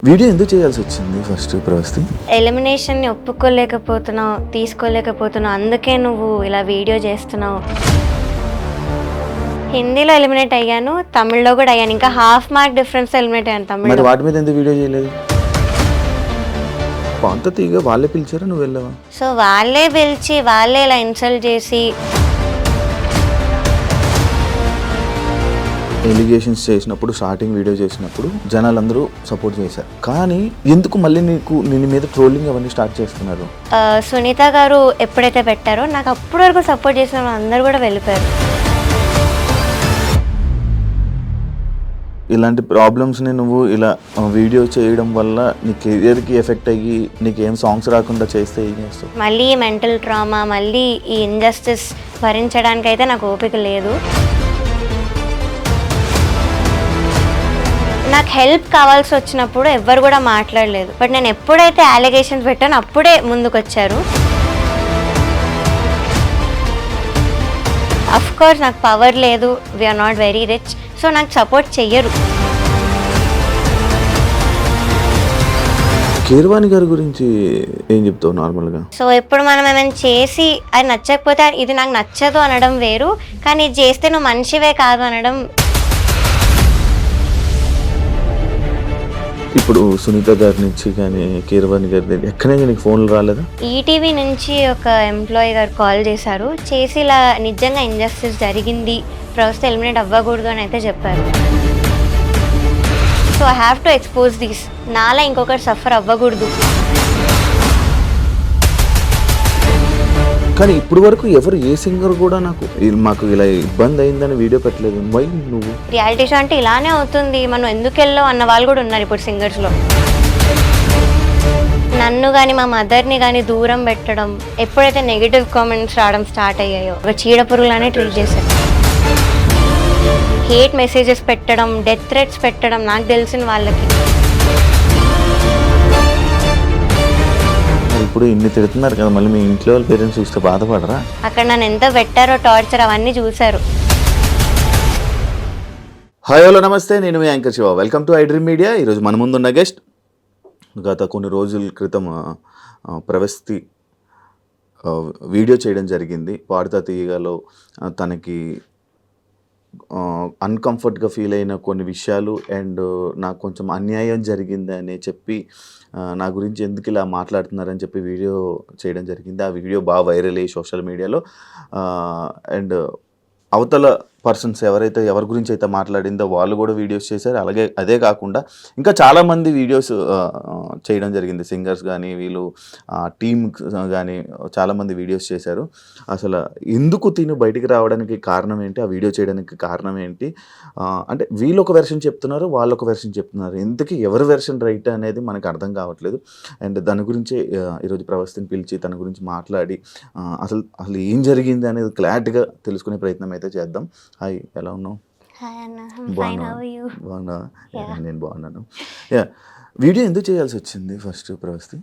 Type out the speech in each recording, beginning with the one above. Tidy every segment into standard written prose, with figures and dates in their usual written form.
Video ఎందుకు చేయాల్సి వచ్చింది ఫస్ట్ ప్రవస్తి? ఎలిమినేషన్ని ఒప్పుకోలేకపోతున్నావు, తీసుకోలేకపోతున్నావు, అందుకే నువ్వు ఇలా వీడియో చేస్తున్నావు. హిందీలో ఎలిమినేట్ అయ్యాను, తమిళ్లో కూడా అయ్యాను. ఇంకా హాఫ్ మార్క్ డిఫరెన్స్ ఎలిమినేట్ అయ్యాను మరి తమిళ్లో. వాటి మీద ఎందుకు వీడియో చేయలేదు? పాంత తీగ వాళ్ళే పిలిచారా, నువ్వు వెళ్ళావా? సో వాళ్ళే పిలిచి వాళ్ళే ఇలా ఇన్సల్ట్ చేసి ఎలిగేషన్స్ చేసినప్పుడు, స్టార్టింగ్ వీడియో చేసినప్పుడు జనాలందరూ సపోర్ట్ చేశారు. కానీ ఎందుకు మళ్ళీ నిన్ను మీద ట్రోలింగ్ అవన్నీ స్టార్ట్ చేస్తున్నారు? సునీత గారు ఎప్పుడైతే పెట్టారో నాకు అప్పటి వరకు సపోర్ట్ చేసిన వాళ్ళు అందరూ కూడా వెళ్ళిపోయారు. ఇలాంటి ప్రాబ్లమ్స్ని నువ్వు ఇలా వీడియో చేయడం వల్ల నీ కెరియర్కి ఎఫెక్ట్ అయ్యి నీకు ఏం సాంగ్స్ రాకుండా చేస్తే ఏం చేస్తావు? మళ్ళీ మెంటల్ ట్రామా, మళ్ళీ ఈ ఇంజస్టిస్ భరించడానికి అయితే నాకు ఓపిక లేదు. నాకు హెల్ప్ కావాల్సి వచ్చినప్పుడు ఎవ్వరు కూడా మాట్లాడలేదు. బట్ నేను ఎప్పుడైతే అలిగేషన్స్ పెట్టానో అప్పుడే ముందుకొచ్చారు. అఫ్ కోర్స్ నాకు పవర్ లేదు, we are not very rich, so నాకు సపోర్ట్ చెయ్యరు. కీరవాణి గారి గురించి ఏం చెప్తావు నార్మల్గా? సో ఇప్పుడు మనం ఏమైనా చేసి అది నచ్చకపోతే ఇది నాకు నచ్చదు అనడం వేరు, కానీ ఇది చేస్తే నువ్వు మనిషివే కాదు అనడం. ఇప్పుడు సునీత గారి నుంచి కానీ కీరవాణి గారి దగ్గర ఎక్కడైనా నీకు ఫోన్లు రాలేదా? ఈటీవీ నుంచి ఒక ఎంప్లాయీ గారు కాల్ చేశారు, చేసి ఇలా నిజంగా ఇంజస్టిస్ జరిగింది, ప్రస్తుతం ఎలిమినేట్ అవ్వకూడదు అని అయితే చెప్పారు. So I have to expose this, నాలా ఇంకొకరు సఫర్ అవ్వకూడదు. కానీ ఇప్పుడు వరకు ఎవరు ఏ సింగర్ కూడా మాకు ఇలా ఇబ్బంది అయిందని వీడియో పెట్టలేదు. వై నువ్వు? రియాలిటీ షో అంటే ఇలానే అవుతుంది, మనం ఎందుకు వెళ్ళావు అన్న వాళ్ళు కూడా ఉన్నారు ఇప్పుడు సింగర్స్లో. నన్ను కానీ మా మదర్ని కానీ దూరం పెట్టడం, ఎప్పుడైతే నెగిటివ్ కామెంట్స్ రావడం స్టార్ట్ అయ్యాయో ఒక చీడపురుగులానే ట్రీట్ చేశారు. హేట్ మెసేజెస్ పెట్టడం, డెత్ థ్రెట్స్ పెట్టడం నాకు తెలిసిన వాళ్ళకి. ఇప్పుడు ఇన్ని తిడుతున్నారు కదా, మళ్ళీ మీ ఇంట్లో వాళ్ళ పేరెంట్స్ చూస్తే బాధపడరా? అక్కడ నన్ను ఎంత పెట్టారో టార్చర్ అవన్నీ చూశారు. హాయ్ హలో నమస్తే, నేను మీ anchor Shiva. Welcome to I Dream Media. ఈరోజు మన ముందున్న గెస్ట్ గత కొన్ని రోజుల క్రితం ప్రవస్తి వీడియో చేయడం జరిగింది. పాడుతా తీయగాలో తనకి అన్కంఫర్ట్గా ఫీల్ అయిన కొన్ని విషయాలు అండ్ నాకు కొంచెం అన్యాయం జరిగిందని చెప్పి నా గురించి ఎందుకు ఇలా మాట్లాడుతున్నారని చెప్పి వీడియో చేయడం జరిగింది. ఆ వీడియో బాగా వైరల్ అయ్యి సోషల్ మీడియాలో అండ్ అవతల పర్సన్స్ ఎవరి గురించి అయితే మాట్లాడిందో వాళ్ళు కూడా వీడియోస్ చేశారు. అలాగే అదే కాకుండా ఇంకా చాలామంది వీడియోస్ చేయడం జరిగింది. సింగర్స్ కానీ వీళ్ళు టీమ్ కానీ చాలామంది వీడియోస్ చేశారు. అసలు ఎందుకు తిను బయటికి రావడానికి కారణం ఏంటి, ఆ వీడియో చేయడానికి కారణం ఏంటి, అంటే వీళ్ళు ఒక వెర్షన్ చెప్తున్నారు, వాళ్ళు ఒక వెర్షన్ చెప్తున్నారు. ఎందుకు ఎవరి వెర్షన్ రైట్ అనేది మనకు అర్థం కావట్లేదు. అండ్ దాని గురించి ఈరోజు ప్రవస్తిని పిలిచి తన గురించి మాట్లాడి అసలు ఏం జరిగింది అనేది క్లారిటీగా తెలుసుకునే ప్రయత్నం అయితే చేద్దాం. హాయ్, ఎలా ఉన్నావు? బాగున్నా? నేను బాగున్నాను. వీడియో ఎందుకు చేయాల్సి వచ్చింది first Pravasthi?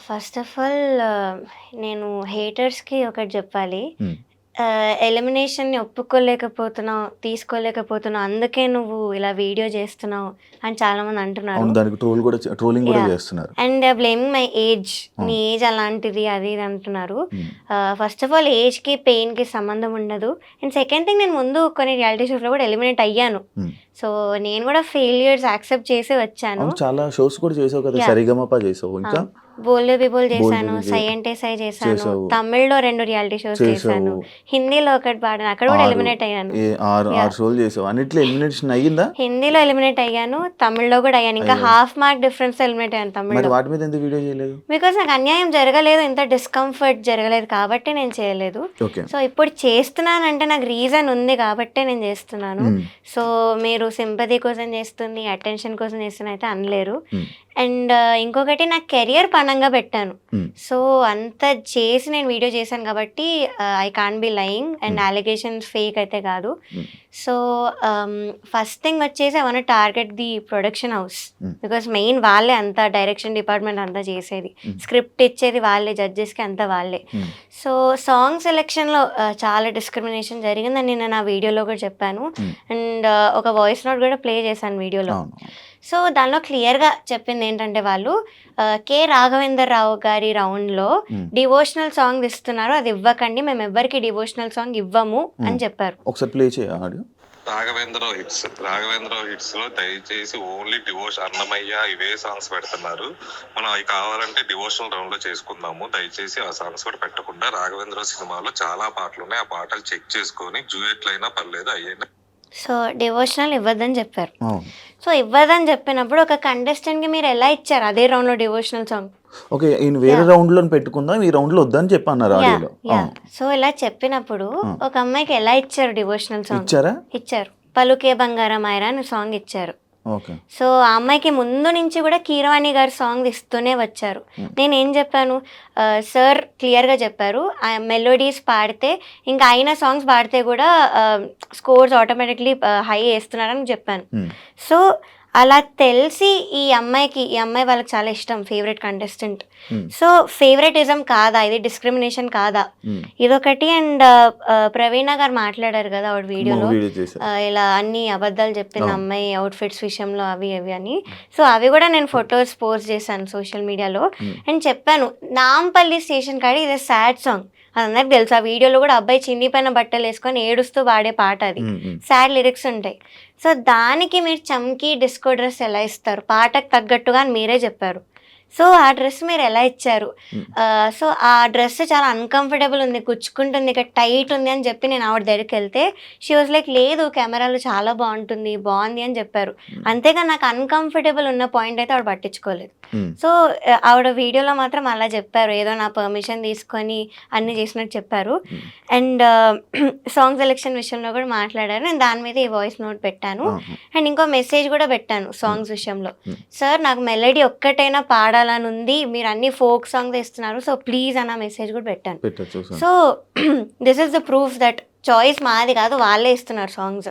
First of all నేను హేటర్స్కి ఒకటి చెప్పాలి. ఎలిమినేషన్ని ఒప్పుకోలేకపోతున్నావు, తీసుకోలేకపోతున్నావు, అందుకే నువ్వు ఇలా వీడియో చేస్తున్నావు అని చాలామంది అంటున్నారు. దానికి ట్రోలింగ్ కూడా చేస్తున్నారు. అండ్ బ్లేమింగ్ మై ఏజ్, నీ ఏజ్ అలాంటిది అది ఇది అంటున్నారు. ఫస్ట్ ఆఫ్ ఆల్ ఏజ్కి పెయిన్కి సంబంధం ఉండదు. అండ్ సెకండ్ థింగ్, నేను ముందు కొన్ని రియాలిటీ షోస్లో కూడా ఎలిమినేట్ అయ్యాను. సో నేను కూడా ఫెయిల్యూర్స్ యాక్సెప్ట్ చేసి వచ్చాను. చాలా షోస్ కూడా చేసావు కదా, సరిగమప చేసావు, ఇంకా బోల్డ్ పీపుల్ చేశాను, సై అంటే సై చేశాను, తమిళ్లో 2 రియాలిటీ షోస్ చేశాను, హిందీలో ఒకటి పాడాను, అక్కడ కూడా ఎలిమినేట్ అయ్యాను. 6 షోలు చేసావు, అన్నిట్లో ఎలిమినేషన్ అయ్యిందా? హిందీలో ఎలిమినేట్ అయ్యాను, తమిళ్లో కూడా అయ్యాను. ఇంకా హాఫ్ మార్క్ డిఫరెన్స్ ఎలిమినేట్ అయ్యాను తమిళ్లో. వాటి మీద ఎందుకు వీడియో చేయలేదు? బికాస్ నాకు అన్యాయం జరగలేదు, ఇంత డిస్కంఫర్ట్ జరగలేదు కాబట్టి నేను చేయలేదు. సో ఇప్పుడు చేస్తున్నానంటే నాకు రీజన్ ఉంది కాబట్టే నేను చేస్తున్నాను. సో మీరు సింపతి కోసం చేస్తుంది, అటెన్షన్ కోసం చేస్తున్నా అయితే అనలేరు. అండ్ ఇంకొకటి, నా కెరియర్ పనంగా పెట్టాను. సో అంత చేసి నేను వీడియో చేశాను కాబట్టి I can't be lying. And alligations fake అయితే కాదు. సో ఫస్ట్ థింగ్ వచ్చేసి I want target the production house, because main వాళ్ళే అంతా డైరెక్షన్ డిపార్ట్మెంట్ అంతా చేసేది, స్క్రిప్ట్ ఇచ్చేది వాళ్ళే, జడ్జెస్కి అంతా వాళ్ళే. సో సాంగ్ సెలెక్షన్లో చాలా డిస్క్రిమినేషన్ జరిగిందని నేను నా వీడియోలో కూడా చెప్పాను. అండ్ ఒక వాయిస్ నోట్ కూడా ప్లే చేశాను వీడియోలో. సో దానిలో క్లియర్గా చెప్పింది ఏంటంటే వాళ్ళు కె రాఘవేంద్ర రావు గారి రౌండ్లో డివోషనల్ సాంగ్ ఇస్తున్నారు, అది ఇవ్వకండి, మేము ఎవ్వరికి డివోషనల్ సాంగ్ ఇవ్వము అని చెప్పారు. ఒకసారి ప్లే చేయ ఆడియో. రాఘవేంద్ర హిట్స్ లో దయచేసి ఓన్లీ డివోషన్ అన్నమయ్య ఇవే సాంగ్స్ పెడుతున్నారు. మనం అవి కావాలంటే డివోషనల్ రౌండ్ లో చేసుకుందాము. దయచేసి ఆ సాంగ్స్ కూడా పెట్టకుండా రాఘవేంద్ర సినిమాలో చాలా పాటలు ఉన్నాయి, ఆ పాటలు చెక్ చేసుకొని డ్యూయెట్లు అయినా పర్లేదు అయ్యైనా. సో డివోషనల్ ఇవ్వద్దని చెప్పారు. సో ఇవ్వదని చెప్పినప్పుడు ఒక కంటెస్టెంట్కి మీరు ఎలా ఇచ్చారు అదే రౌండ్లో డివోషనల్ సాంగ్? ఓకే, ఈయన వేరే రౌండ్ లో పెట్టుకుందాం, ఈ రౌండ్ లో వద్దని చెప్పి అన్నారు ఆడియోలో. సో ఇలా చెప్పినప్పుడు ఒక అమ్మాయికి ఎలా ఇచ్చారు డివోషనల్ సాంగ్? ఇచ్చారు. పలుకే బంగారం ఐరా అని సాంగ్ ఇచ్చారు. ఓకే. సో ఆ అమ్మాయికి ముందు నుంచి కూడా కీరవాణి గారు సాంగ్ ఇస్తూనే వచ్చారు. నేను ఏం చెప్పాను, సార్ క్లియర్గా చెప్పారు, ఆ మెలోడీస్ పాడితే ఇంకా అయిన సాంగ్స్ పాడితే కూడా స్కోర్స్ ఆటోమేటిక్లీ హై వేస్తున్నారని చెప్పాను. సో అలా తెలిసి ఈ అమ్మాయి వాళ్ళకి చాలా ఇష్టం, ఫేవరెట్ కంటెస్టెంట్. సో ఫేవరెటిజం కాదా ఇది, డిస్క్రిమినేషన్ కాదా ఇదొకటి. అండ్ ప్రవీణ గారు మాట్లాడారు కదా ఆవిడ వీడియోలో, ఇలా అన్ని అబద్ధాలు చెప్పిన అమ్మాయి అవుట్ఫిట్స్ విషయంలో అవి అని. సో అవి కూడా నేను ఫొటోస్ పోస్ట్ చేశాను సోషల్ మీడియాలో. అండ్ చెప్పాను నాంపల్లి స్టేషన్ కాడి ఇది సాడ్ సాంగ్, అది అందరికి తెలుసు. ఆ వీడియోలో కూడా అబ్బాయి చిన్నిపైన బట్టలు వేసుకొని ఏడుస్తూ పాడే పాట, అది సాడ్ లిరిక్స్ ఉంటాయి. సో దానికి మీరు చమ్కీ డిస్కో డ్రెస్ ఎలా ఇస్తారు, పాటకు తగ్గట్టుగా అని మీరే చెప్పారు. సో ఆ డ్రెస్ మీరు ఎలా ఇచ్చారు? సో ఆ డ్రెస్ చాలా అన్కంఫర్టబుల్ ఉంది, కుచ్చుకుంటుంది, ఇక్కడ టైట్ ఉంది అని చెప్పి నేను ఆవిడ దగ్గరికి వెళ్తే షీ వాజ్ లైక్ లేదు కెమెరాలో చాలా బాగుంది అని చెప్పారు. అంతేగా నాకు అన్కంఫర్టబుల్ ఉన్న పాయింట్ అయితే ఆవిడ పట్టించుకోలేదు. సో ఆవిడ వీడియోలో మాత్రం అలా చెప్పారు, ఏదో నా పర్మిషన్ తీసుకొని అన్ని చేసినట్టు చెప్పారు. అండ్ సాంగ్ సెలెక్షన్ విషయంలో కూడా మాట్లాడారు, నేను దాని మీద ఈ వాయిస్ నోట్ పెట్టాను. అండ్ ఇంకో మెసేజ్ కూడా పెట్టాను సాంగ్స్ విషయంలో, సార్ నాకు మెలడీ ఒక్కటైనా పాడాలని ఉంది, మీరు అన్ని ఫోక్ సాంగ్స్ ఇస్తున్నారు, సో ప్లీజ్ అన్న మెసేజ్ కూడా పెట్టాను. So this is the proof that choice మాది కాదు, వాళ్ళే ఇస్తున్నారు సాంగ్స్.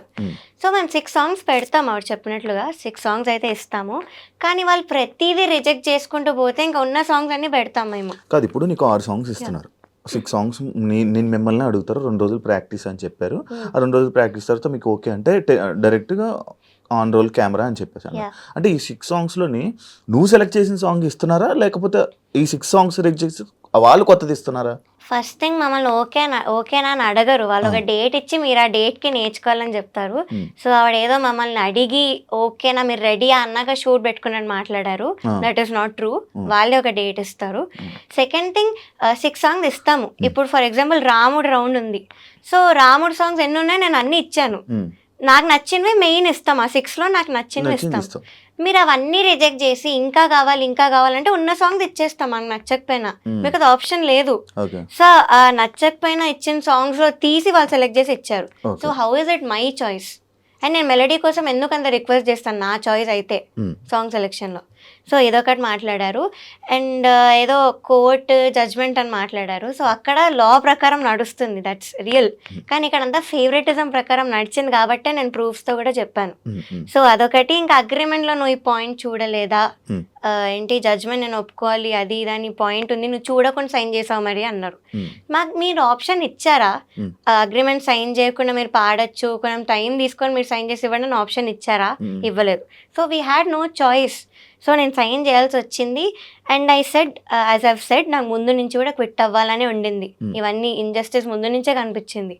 సో మేము 6 సాంగ్స్ పెడతాము, ఆవిడ చెప్పినట్లుగా 6 సాంగ్స్ అయితే ఇస్తాము. కానీ వాళ్ళు ప్రతిదీ రిజెక్ట్ చేసుకుంటూ పోతే ఇంకా ఉన్న సాంగ్స్ అన్ని పెడతాం మేము. కాదు, ఇప్పుడు నీకు 6 సాంగ్స్ ఇస్తున్నారు, 6 సాంగ్స్ నేను మిమ్మల్ని అడుగుతారు, 2 రోజులు ప్రాక్టీస్ అని చెప్పారు. ఆ 2 రోజులు ప్రాక్టీస్ తర్వాత మీకు ఓకే అంటే డైరెక్ట్గా ఆన్ రోల్ కెమెరా అని చెప్పేసాను. అంటే ఈ 6 సాంగ్స్లోని నువ్వు సెలెక్ట్ చేసిన సాంగ్ ఇస్తున్నారా, లేకపోతే ఈ 6 సాంగ్స్ రిజెక్ట్ చేసి వాళ్ళు కొత్తది ఇస్తున్నారా? ఫస్ట్ థింగ్ మమ్మల్ని ఓకేనా అని అడగరు, వాళ్ళు ఒక డేట్ ఇచ్చి మీరు ఆ డేట్కి నేర్చుకోవాలని చెప్తారు. సో ఆవిడ ఏదో మమ్మల్ని అడిగి ఓకేనా మీరు రెడీ అన్నాక షూట్ పెట్టుకున్నట్టు మాట్లాడారు. దట్ ఈస్ నాట్ ట్రూ, వాళ్ళే ఒక డేట్ ఇస్తారు. సెకండ్ థింగ్ 6 సాంగ్స్ ఇస్తాము. ఇప్పుడు ఫర్ ఎగ్జాంపుల్ రాముడు రౌండ్ ఉంది, సో రాముడు సాంగ్స్ ఎన్ని ఉన్నాయి నేను అన్ని ఇచ్చాను, నాకు నచ్చినవి మెయిన్ ఇస్తాం, ఆ 6లో నాకు నచ్చినవి ఇస్తాం. మీరు అవన్నీ రిజెక్ట్ చేసి ఇంకా కావాలంటే ఉన్న సాంగ్స్ ఇచ్చేస్తాం మనకు నచ్చకపోయినా, మీకు అది ఆప్షన్ లేదు. సో ఆ నచ్చకపోయినా ఇచ్చిన సాంగ్స్ లో తీసి వాళ్ళు సెలెక్ట్ చేసి ఇచ్చారు. So how is it my choice? And నేను మెలడీ కోసం ఎందుకు అంత రిక్వెస్ట్ చేస్తాను, నా చాయిస్ అయితే సాంగ్ సెలెక్షన్లో. సో ఇదొకటి మాట్లాడారు. అండ్ ఏదో కోర్ట్ జడ్జ్మెంట్ అని మాట్లాడారు. సో అక్కడ లా ప్రకారం నడుస్తుంది, దట్స్ రియల్. కానీ ఇక్కడ అంతా ఫేవరెటిజం ప్రకారం నడిచింది కాబట్టే నేను ప్రూఫ్స్తో కూడా చెప్పాను. సో అదొకటి. ఇంకా అగ్రిమెంట్లో నువ్వు ఈ పాయింట్ చూడలేదా, ఏంటి జడ్జ్మెంట్ నేను ఒప్పుకోవాలి అది ఇదని పాయింట్ ఉంది, నువ్వు చూడకుండా సైన్ చేసావు మరి అన్నారు. మాకు మీరు ఆప్షన్ ఇచ్చారా, అగ్రిమెంట్ సైన్ చేయకుండా మీరు పాడచ్చు, కొంచెం టైం తీసుకొని మీరు సైన్ చేసి ఇవ్వండి అని ఆప్షన్ ఇచ్చారా? ఇవ్వలేదు. So we had no choice. So నేను సైన్ చేయాల్సి వచ్చింది. And I said as I've said నాకు ముందు నుంచి కూడా క్విట్ అవ్వాలనే ఉండింది, ఇవన్నీ ఇంజస్టిస్ ముందు నుంచే కనిపించింది.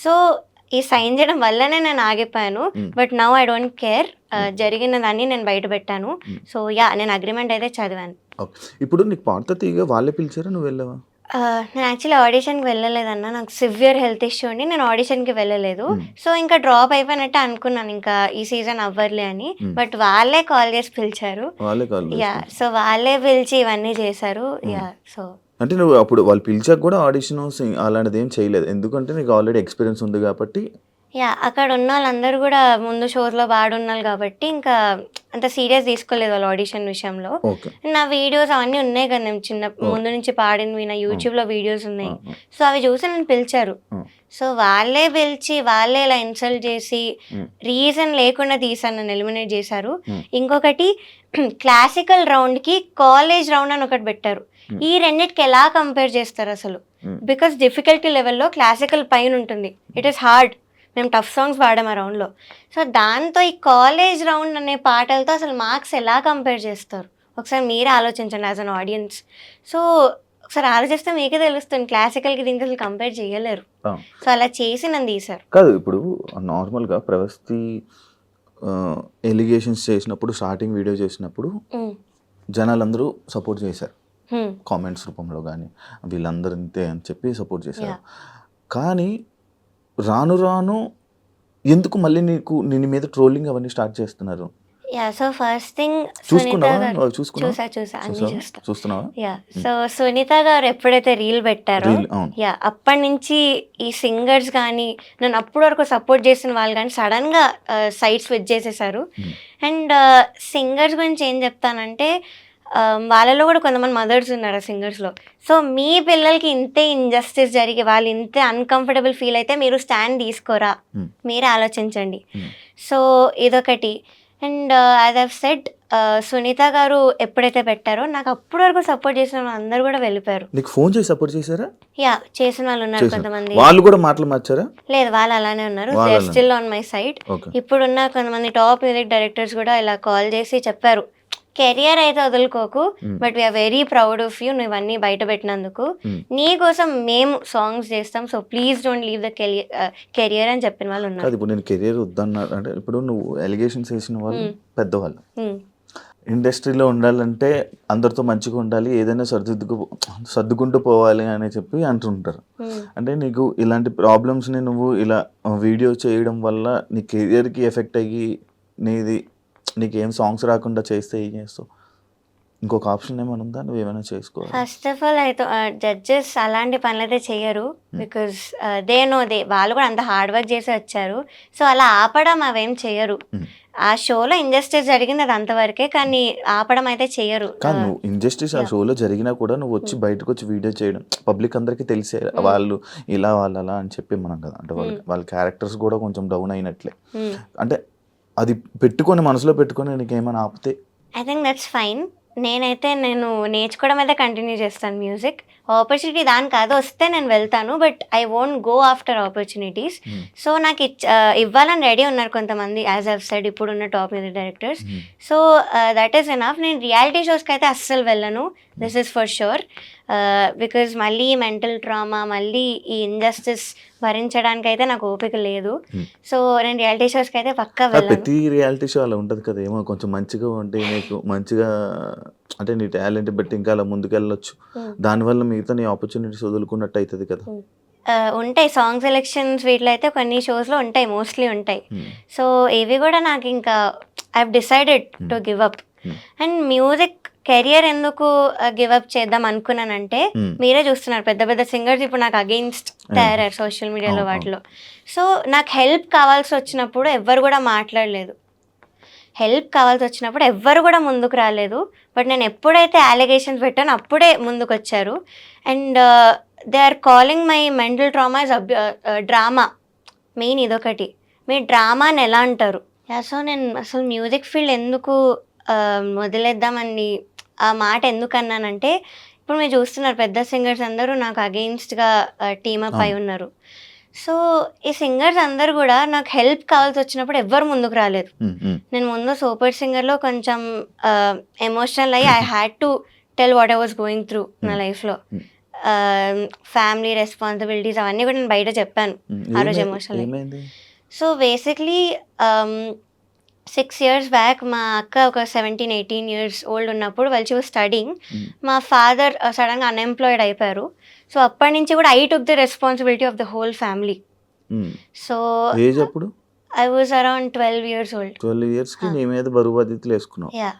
సో ఈ సైన్ చేయడం వల్లనే నేను ఆగిపోయాను. But now I don't care, జరిగిన దాన్ని నేను బయట పెట్టాను. సో యా, నేను అగ్రిమెంట్ అయితే చదివాను. ఇప్పుడు నీకు పాట తీగ వాళ్ళే పిలిచారా, నువ్వు వెళ్ళావా? నేను యాక్చువల్లీ ఆడిషన్కి వెళ్ళలేదన్న, నాకు సివియర్ హెల్త్ ఇష్యూ ఉండి నేను ఆడిషన్కి వెళ్ళలేదు. సో ఇంకా డ్రాప్ అయిపోయినట్టే అనుకున్నాను, ఇంకా ఈ సీజన్ అవ్వర్లే అని. బట్ వాళ్ళే కాల్ చేసి పిలిచారు. యా, సో వాళ్ళే పిలిచి ఇవన్నీ చేశారు. యా, సో అంటే నువ్వు అప్పుడు వాళ్ళు పిలిచాక కూడా ఆడిషన్ అలాంటిది ఏం చేయలేదు, ఎందుకంటే నీకు ఆల్రెడీ ఎక్స్పీరియన్స్ ఉంది కాబట్టి. యా, అక్కడ ఉన్న వాళ్ళందరూ కూడా ముందు షోస్లో బాగున్నారు కాబట్టి ఇంకా అంత సీరియస్ తీసుకోలేదు వాళ్ళు ఆడిషన్ విషయంలో. నా వీడియోస్ అవన్నీ ఉన్నాయి కదా, నేను చిన్న ముందు నుంచి పాడినవి నా యూట్యూబ్లో వీడియోస్ ఉన్నాయి. సో అవి చూసి నన్ను పిలిచారు. సో వాళ్ళే పిలిచి వాళ్ళే ఇలా ఇన్సల్ట్ చేసి రీజన్ లేకుండా తీసాను, నన్ను ఎలిమినేట్ చేశారు. ఇంకొకటి క్లాసికల్ రౌండ్కి కాలేజ్ రౌండ్ అని ఒకటి పెట్టారు. ఈ రెండింటికి ఎలా కంపేర్ చేస్తారు అసలు? బికాస్ డిఫికల్టీ లెవెల్లో క్లాసికల్ పైన ఉంటుంది, ఇట్ ఈస్ హార్డ్. మేము టఫ్ సాంగ్స్ పాడాం ఆ రౌండ్లో. సో దాంతో ఈ కాలేజ్ రౌండ్ అనే పాటలతో అసలు మార్క్స్ ఎలా కంపేర్ చేస్తారు ఒకసారి మీరే ఆలోచించండి యాజ్ అన్ ఆడియన్స్. సో ఒకసారి ఆలోచిస్తే మీకే తెలుస్తుంది క్లాసికల్కి దీనికి అసలు కంపేర్ చేయలేరు. సో అలా చేసి నన్ను తీశారు. కాదు ఇప్పుడు నార్మల్గా ప్రవస్తి ఎలిగేషన్స్ చేసినప్పుడు స్టార్టింగ్ వీడియో చేసినప్పుడు జనాలందరూ సపోర్ట్ చేశారు కామెంట్స్ రూపంలో కానీ వీళ్ళందరూ ఇంతే అని చెప్పి సపోర్ట్ చేశారు. కానీ రాను రాను ఎందుకు మళ్ళీ నీ మీద ట్రోలింగ్ అవన్నీ స్టార్ట్ చేస్తున్నారు? Yeah so first thing Sunitha garu చూసా అన్ని చూస్తున్నావా? యా సో సునీత గారు ఎప్పుడైతే రీల్ పెట్టారో యా అప్పటి నుంచి ఈ సింగర్స్ కానీ నన్ను అప్పటి వరకు సపోర్ట్ చేసిన వాళ్ళు కానీ సడన్గా సైడ్ స్విచ్ చేసేసారు. అండ్ సింగర్స్ గురించి ఏం చెప్తానంటే వాళ్ళలో కూడా కొంతమంది మదర్స్ ఉన్నారు ఆ సింగర్స్లో. సో మీ పిల్లలకి ఇంతే ఇంజస్టిస్ జరిగి వాళ్ళు ఇంతే అన్కంఫర్టబుల్ ఫీల్ అయితే మీరు స్టాండ్ తీసుకోరా, మీరే ఆలోచించండి. సో ఇదొకటి. And as I've said Sunitha garu ఎప్పుడైతే పెట్టారో నాకు అప్పటి వరకు సపోర్ట్ చేసిన వాళ్ళు అందరూ కూడా వెళ్ళిపోయారు. నీకు ఫోన్ చేసి సపోర్ట్ చేశారా? యా చేసిన వాళ్ళు ఉన్నారు కొంతమంది. వాళ్ళు కూడా మాటలు మార్చారా? లేదు వాళ్ళు అలానే ఉన్నారు. They are still on my side. ఇప్పుడున్న కొంతమంది టాప్ మ్యూజిక్ డైరెక్టర్స్ కూడా ఇలా కాల్ చేసి చెప్పారు కెరియర్ అయితే వదులుకోకు but we're very proud of you నువ్వు ఇవన్నీ బయట పెట్టినందుకు, నీ కోసం మేము సాంగ్స్ చేస్తాం so please don't leave the career అని చెప్పిన వాళ్ళు ఉన్నారు. ఇప్పుడు నేను కెరియర్ వద్దన్నా అంటే ఇప్పుడు నువ్వు ఎలిగేషన్స్ వేసిన వాళ్ళు పెద్దవాళ్ళు ఇండస్ట్రీలో ఉండాలంటే అందరితో మంచిగా ఉండాలి, ఏదైనా సర్దుకుంటూ పోవాలి అని చెప్పి అంటుంటారు. అంటే నీకు ఇలాంటి ప్రాబ్లమ్స్ని నువ్వు ఇలా వీడియో చేయడం వల్ల నీ కెరియర్కి ఎఫెక్ట్ అయ్యి నీకేం సాంగ్స్ రాకుండా చేస్తే ఏం చేస్తావు? ఇంకొక ఆప్షన్ ఏమైనా ఉందా? నువ్వు ఏమైనా చేసుకోవాలి. ఫస్ట్ ఆఫ్ ఆల్ అయితే జడ్జెస్ అలాంటి పనులు అయితే చెయ్యరు బికాస్ వాళ్ళు కూడా అంత హార్డ్ వర్క్ చేసి వచ్చారు. సో అలా ఆపడం అవేం చెయ్యరు. ఆ షోలో ఇంజస్టిస్ జరిగింది అది అంతవరకే, కానీ ఆపడం అయితే చెయ్యరు. కానీ నువ్వు ఇంజస్టిస్ ఆ షోలో జరిగినా కూడా నువ్వు వచ్చి బయటకు వచ్చి వీడియో చేయడం పబ్లిక్ అందరికీ తెలిసే వాళ్ళు ఇలా వాళ్ళు అలా అని చెప్పి మనం కదా అంటే వాళ్ళ క్యారెక్టర్స్ కూడా కొంచెం డౌన్ అయినట్లే. అంటే అది పెట్టుకొని మనసులో పెట్టుకొని నీకేమైనా ఆపితే ఐ థింక్ దట్స్ ఫైన్. నేను నేర్చుకోవడం అయితే కంటిన్యూ చేస్తాను మ్యూజిక్. ఆపర్చునిటీ దాని కాదు వస్తే నేను వెళ్తాను but I won't go after opportunities. So నాకు ఇవ్వాలని రెడీ ఉన్నారు కొంతమంది యాజ్ ఐవ్ సెడ్ ఇప్పుడున్న top music directors. So that is enough. నేను రియాలిటీ షోస్కి అయితే అస్సలు వెళ్ళను, this is for sure. Because మళ్ళీ మెంటల్ ట్రామా మళ్ళీ ఈ ఇంజస్టిస్ భరించడానికి అయితే నాకు ఓపిక లేదు. సో నేను రియాలిటీ షోస్కి అయితే పక్కా వెళ్ళను. ప్రతి రియాలిటీ షో అలా ఉంటుంది కదా, ఏమో కొంచెం మంచిగా ఉంటే నీకు మంచిగా అంటే నీ టాలెంట్ బట్టి ఇంకా అలా ముందుకెళ్ళొచ్చు, దానివల్ల మిగతా నీ ఆపర్చునిటీస్ వదులుకున్నట్టు అవుతుంది కదా. ఉంటాయి సాంగ్ సెలెక్షన్స్ వీటిలో అయితే కొన్ని షోస్లో ఉంటాయి, మోస్ట్లీ ఉంటాయి. సో ఇవి కూడా నాకు ఇంకా I have decided to give up. And music career ఎందుకు గివ్ అప్ చేద్దాం అనుకున్నానంటే మీరే చూస్తున్నారు పెద్ద పెద్ద సింగర్స్ ఇప్పుడు నాకు అగెయిన్స్ట్ తయారయ్యారు సోషల్ మీడియాలో వాటిలో. సో నాకు హెల్ప్ కావాల్సి వచ్చినప్పుడు ఎవ్వరు కూడా మాట్లాడలేదు, హెల్ప్ కావాల్సి వచ్చినప్పుడు ఎవ్వరు కూడా ముందుకు రాలేదు. బట్ నేను ఎప్పుడైతే అలిగేషన్స్ పెట్టానో అప్పుడే ముందుకు వచ్చారు. And they are calling my mental trauma is drama. Main ఇదొకటి, మీ డ్రామాని ఎలా అంటారు. సో నేను అసలు మ్యూజిక్ ఫీల్డ్ ఎందుకు వదిలేద్దామని ఆ మాట ఎందుకు అన్నానంటే ఇప్పుడు మీరు చూస్తున్నారు పెద్ద సింగర్స్ అందరూ నాకు అగెయిన్స్ట్గా టీమప్ అయి ఉన్నారు. సో ఈ సింగర్స్ అందరు కూడా నాకు హెల్ప్ కావాల్సి వచ్చినప్పుడు ఎవ్వరు ముందుకు రాలేదు. నేను ముందు సూపర్ సింగర్లో కొంచెం ఎమోషనల్ అయ్యి I had to tell what I was going through నా లైఫ్లో. ఫ్యామిలీ రెస్పాన్సిబిలిటీస్ అవన్నీ కూడా నేను బయట చెప్పాను ఆ రోజు emotional. So basically 6 years back మా అక్క ఒక 17-18 years ఓల్డ్ ఉన్నప్పుడు వాళ్ళు షీ వాజ్ స్టడీయింగ్. మా ఫాదర్ సడన్గా అన్ఎంప్లాయిడ్ అయిపోయారు. సో అప్పటి నుంచి కూడా I took the responsibility of the whole family. So I was around 12 years old. 12 yearsకి నీ మీద బరువు బాధ్యతలు వేసుకున్నావు. యా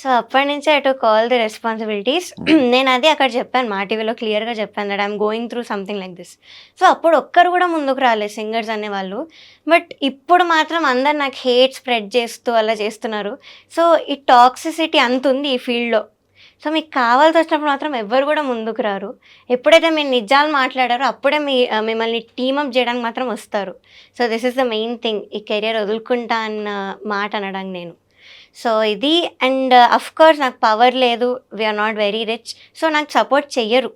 సో అప్పటి నుంచి I took all the responsibilities. నేను అది అక్కడ చెప్పాను మా టీవీలో క్లియర్గా చెప్పాను that I'm going through something like this. So అప్పుడు ఒక్కరు కూడా ముందుకు రాలేదు సింగర్స్ అనేవాళ్ళు. బట్ ఇప్పుడు మాత్రం అందరు నాకు హేట్ స్ప్రెడ్ చేస్తూ అలా చేస్తున్నారు. సో ఈ టాక్సిసిటీ అంత ఉంది ఈ ఫీల్డ్లో. సో మీకు కావాల్సి వచ్చినప్పుడు మాత్రం ఎవ్వరు కూడా ముందుకు రారు. ఎప్పుడైతే మీరు నిజాలు మాట్లాడారో అప్పుడే మిమ్మల్ని టీమప్ చేయడానికి మాత్రం వస్తారు. So this is the main thing, ఈ కెరియర్ వదులుకుంటా అన్న మాట అనడానికి నేను. సో ఇది అండ్ అఫ్ కోర్స్ నాకు పవర్ లేదు, we are not very rich. So నాకు సపోర్ట్ చెయ్యరు,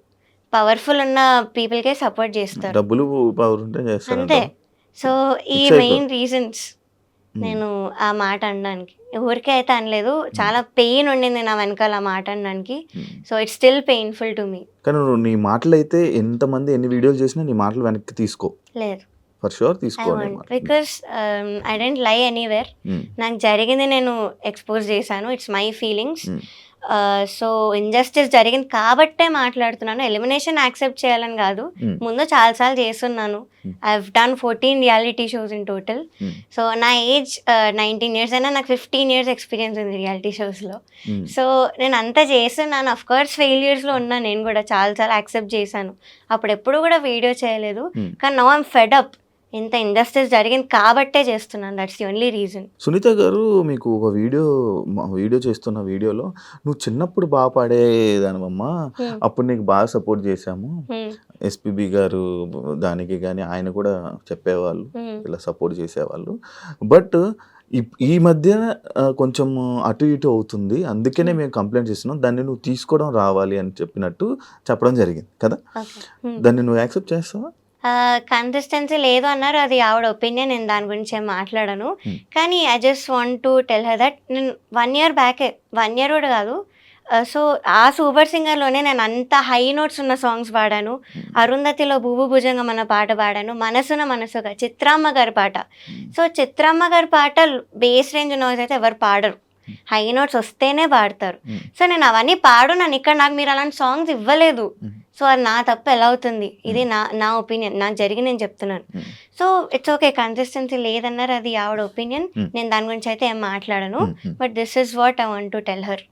పవర్ఫుల్ ఉన్న పీపుల్కే సపోర్ట్ చేస్తారు. డబ్బులు పవర్ ఉంటే చేస్తారు అంతే. సో ఈ Fix అయిపో- మెయిన్ రీజన్స్ నేను ఆ మాట అనడానికి. ఊరికే అయితే అనలేదు. చాలా పెయిన్ ఉండింది నా వెనకాల ఆ మాట అనడానికి. So it's still painful to me. కానీ నువ్వు నీ మాటలు అయితే ఎంతమంది ఎన్ని వీడియోలు చేసినా నీ మాటలు వెనక్కి తీసుకో, లేదు. ఫర్ షూర్ ఐ తీసుకో. Want because I don't lie anywhere. నాకు జరిగింది నేను ఎక్స్పోజ్ చేశాను. It's my feelings. So injustice జరిగింది కాబట్టే మాట్లాడుతున్నాను. ఎలిమినేషన్ యాక్సెప్ట్ చేయాలని కాదు. ముందు చాలాసార్లు చేస్తున్నాను. I have done 14 reality shows in total. So నా ఏజ్ 19 years అయినా నాకు 15 years ఎక్స్పీరియన్స్ ఉంది రియాలిటీ షోస్లో. సో నేను అంతా చేస్తున్నాను. అఫ్ కోర్స్ ఫెయిల్యూర్స్లో ఉన్నాను. నేను కూడా చాలాసార్లు యాక్సెప్ట్ చేశాను. అప్పుడు ఎప్పుడు కూడా వీడియో చేయలేదు. కానీ నౌ ఐమ్ ఫెడ్ అప్. ఇంత ఇండస్ట్రీస్ జరిగింది కాబట్టే చేస్తున్నాను. That's the only reason. Sunitha garu, మీకు ఒక వీడియో చేస్తున్న వీడియోలో నువ్వు చిన్నప్పుడు బాగా పాడేదానివమ్మా, అప్పుడు నీకు బాగా సపోర్ట్ చేశాము, ఎస్పీబీ గారు దానికి కానీ ఆయన కూడా చెప్పేవాళ్ళు, ఇలా సపోర్ట్ చేసేవాళ్ళు. బట్ ఈ మధ్య కొంచెం అటు ఇటు అవుతుంది, అందుకనే మేము కంప్లైంట్ చేస్తున్నాం, దాన్ని నువ్వు తీసుకోవడం రావాలి అని చెప్పడం జరిగింది కదా. దాన్ని నువ్వు యాక్సెప్ట్ చేస్తావా? కన్సిస్టెన్సీ లేదు అన్నారు. అది ఆవిడ ఒపీనియన్. నేను దాని గురించి ఏం మాట్లాడను. కానీ I just want to tell her that నేను 1 year బ్యాకే, 1 year కూడా కాదు, సో ఆ సూపర్ సింగర్లోనే నేను అంత హై నోట్స్ ఉన్న సాంగ్స్ పాడాను. అరుంధతిలో భూభు భుజంగం అన్న పాట పాడాను. మనసున మనసుగా చిత్రామ్మ గారి పాట. సో చిత్రామ్మ గారి పాట బేస్ రేంజ్ నాయిస్ అయితే ఎవరు పాడరు, హై నోట్స్ వస్తేనే పాడతారు. సో నేను అవన్నీ పాడున్నాను. ఇక్కడ నాకు మీరు అలాంటి సాంగ్స్ ఇవ్వలేదు. సో అది నా తప్పు ఎలా అవుతుంది? ఇది నా ఒపీనియన్, నాకు జరిగి నేను చెప్తున్నాను. సో ఇట్స్ ఓకే, కన్సిస్టెన్సీ లేదన్నారు, అది ఆవిడ ఒపీనియన్. నేను దాని గురించి అయితే ఏం మాట్లాడను. But this is what I want to tell her.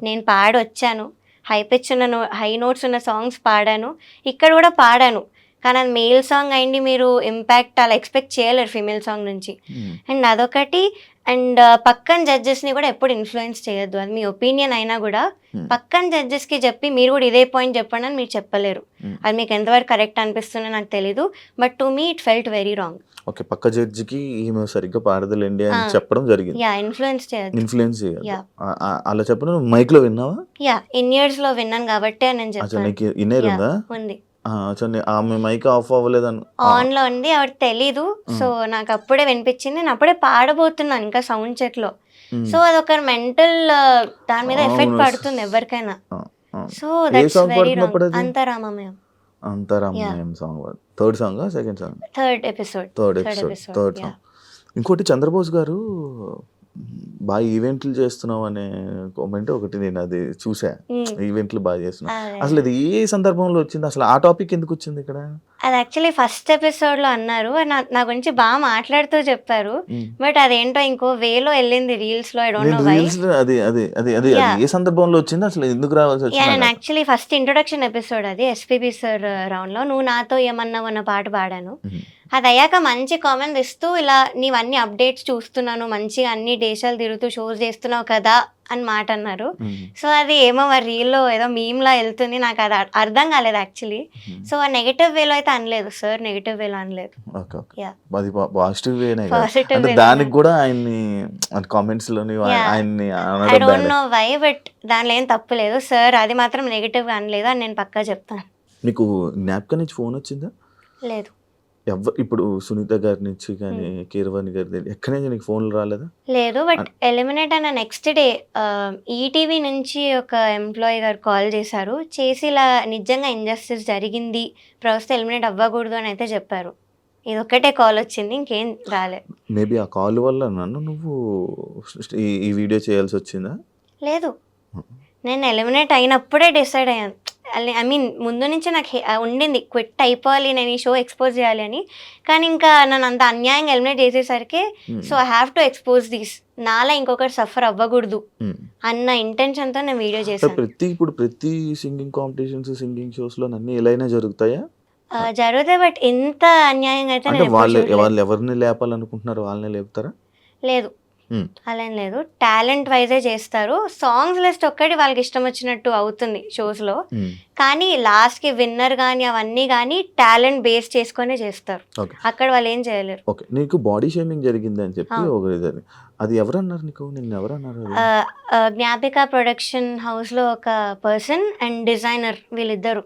నేను పాడి వచ్చాను, హై పిచ్ ఉన్న హై నోట్స్ ఉన్న సాంగ్స్ పాడాను, ఇక్కడ కూడా పాడాను. కానీ అది మేల్ సాంగ్ అయింది, మీరు ఇంపాక్ట్ అలా ఎక్స్పెక్ట్ చేయలేరు ఫీమేల్ సాంగ్ నుంచి. అండ్ అదొకటి. అండ్ పక్కన జడ్జెస్ని కూడా ఎప్పుడు ఇన్ఫ్లుయెన్స్ చేయొద్దు. అది మీ ఒపీనియన్ అయినా కూడా పక్కన జడ్జెస్కి చెప్పి మీరు కూడా ఇదే పాయింట్ చెప్పండి అని మీరు చెప్పలేరు. అది మీకు ఎంతవరకు కరెక్ట్ అనిపిస్తుందో నాకు తెలీదు. But to me it felt very wrong. Okay, పక్క జడ్జికి ఈమె సరిగ్గా పాడదలేండి అని చెప్పడం జరిగింది. యా, ఇన్ఫ్లుయెన్స్ చేయొద్దు. ఇన్ఫ్లుయెన్స్ చేయొద్దు. అలా చెప్పడం మైక్ లో విన్నావా? యా, ఇన్ ఇయర్స్ లో విన్నాను కాబట్టి నేను చెప్పాను. నీకు ఇన్నర్ ఉందా? ఉంది. ఆమె మైక్ ఆఫ్ అవ్వలేదని ఆన్ లో ఉంది, ఆవిడ తెలీదు. సో నాకు అప్పుడే వినిపించింది. నేను అప్పుడే పాడబోతున్నాను ఇంకా సౌండ్ చెక్ లో. సో అదొక మెంటల్ దాని మీద ఎఫెక్ట్ పడుతుంది ఎవరికైనా. So that's very wrong. అంతరామమయం. అంతరామయం song, third song, second song, third song. ఇంకోటి చంద్రబోస్ గారు బాగా ఈవెంట్లు చేస్తున్నావు అనే కామెంట్ ఒకటి నేను అది చూసా. ఈవెంట్లు బాగా చేస్తున్నావు, అసలు ఇది ఏ సందర్భంలో వచ్చింది? అసలు ఆ టాపిక్ ఎందుకు వచ్చింది ఇక్కడ? అది యాక్చువల్లీ ఫస్ట్ ఎపిసోడ్ లో అన్నారు, నా గురించి బాగా మాట్లాడుతూ చెప్పారు. బట్ అదేంటో ఇంకో వేలో వెళ్ళింది రీల్స్ లో. I don't know why. అది ఏ సందర్భంలో వచ్చింది, అసలు ఎందుకు రావాల్సి వచ్చింది? నేను యాక్చువల్లీ ఫస్ట్ ఇంట్రొడక్షన్ ఎపిసోడ్ అది ఎస్పీబీ సార్ రౌండ్ లో నువ్వు నాతో ఏమన్నావు అన్న పాట పాడాను. అది అయ్యాక మంచి కామెంట్స్ ఇస్తూ ఇలా నీవన్నీ అప్డేట్స్ చూస్తున్నాను, మంచిగా అన్ని దేశాలు తిరుగుతూ షోస్ చేస్తున్నావు కదా అని మాట అన్నారు. సో అది ఏమో మరి రీల్లో ఏదో మీమ్లా వెళ్తుంది, నాకు అది అర్థం కాలేదు యాక్చువల్లీ. సో ఆ నెగటివ్ వేలో అయితే అనలేదు సార్, నెగటివ్ వేలో అనలేదు. దానికి కూడా ఆయన్ని కామెంట్స్ లోని ఆయన్ని I don't know why, but దానిలో ఏం తప్పు లేదు సార్. అది మాత్రం నెగటివ్ గా అనలేదు అని నేను పక్కా చెప్తాను. నీకు జ్ఞాపకం నుంచి ఫోన్ వచ్చిందా? లేదు. ఇప్పుడు సునీత గారి నుంచి కానీ కీరవాణి గారి ఎక్కడి నుంచి నీకు ఫోన్లు రాలేదా? లేదు. బట్ ఎలిమినేట్ అయిన నెక్స్ట్ డే ఈటీవీ నుంచి ఒక ఎంప్లాయీ గారు కాల్ చేశారు. చేసి ఇలా నిజంగా ఇంజస్టిస్ జరిగింది, ప్రస్తుతం ఎలిమినేట్ అవ్వకూడదు అని అయితే చెప్పారు. ఇది ఒక్కటే కాల్ వచ్చింది, ఇంకేం రాలేదు. మేబీ ఆ కాల్ వల్ల నువ్వు ఈ వీడియో చేయాల్సి వచ్చిందా? లేదు, నేను ఎలిమినేట్ అయినప్పుడే డిసైడ్ అయ్యాను. ఐ మీన్ ముందు నుంచి నాకు ఉండింది క్విట్ అయిపోవాలి, నేను ఈ షో ఎక్స్పోజ్ చేయాలి అని. కానీ ఇంకా నన్ను అంత అన్యాయంగా ఎలిమినేట్ చేసేసరికి so I have to expose this, నాలా ఇంకొకటి సఫర్ అవ్వకూడదు అన్న ఇంటెన్షన్తో నేను వీడియో చేశాను. ప్రతి సింగింగ్ కాంపిటీషన్స్, సింగింగ్ షోస్ లో అన్ని ఎలాగైనా జరుగుతాయా? జరుగుతాయి, బట్ ఎంత అన్యాయంగా అయితే వాళ్ళు ఎవరిని లేపాలనుకుంటున్నారు వాళ్ళని లేపుతారా? లేదు, అలా ఏం లేదు. టాలెంట్ వైజే చేస్తారు. సాంగ్స్ లిస్ట్ ఒక్కటి వాళ్ళకి ఇష్టం వచ్చినట్టు అవుతుంది షోస్ లో. కానీ లాస్ట్ కి విన్నర్ గానీ అవన్నీ గానీ టాలెంట్ బేస్ చేసుకునే చేస్తారు. అక్కడ వాళ్ళు ఏం చేయలేరు. ఓకే, నీకు బాడీ షేమింగ్ జరిగింది అని చెప్పి అది ఎవరన్నారు నీకు? నిన్ను ఎవరన్నారు? జ్ఞాపిక ప్రొడక్షన్ హౌస్ లో ఒక పర్సన్ అండ్ డిజైనర్, వీళ్ళిద్దరు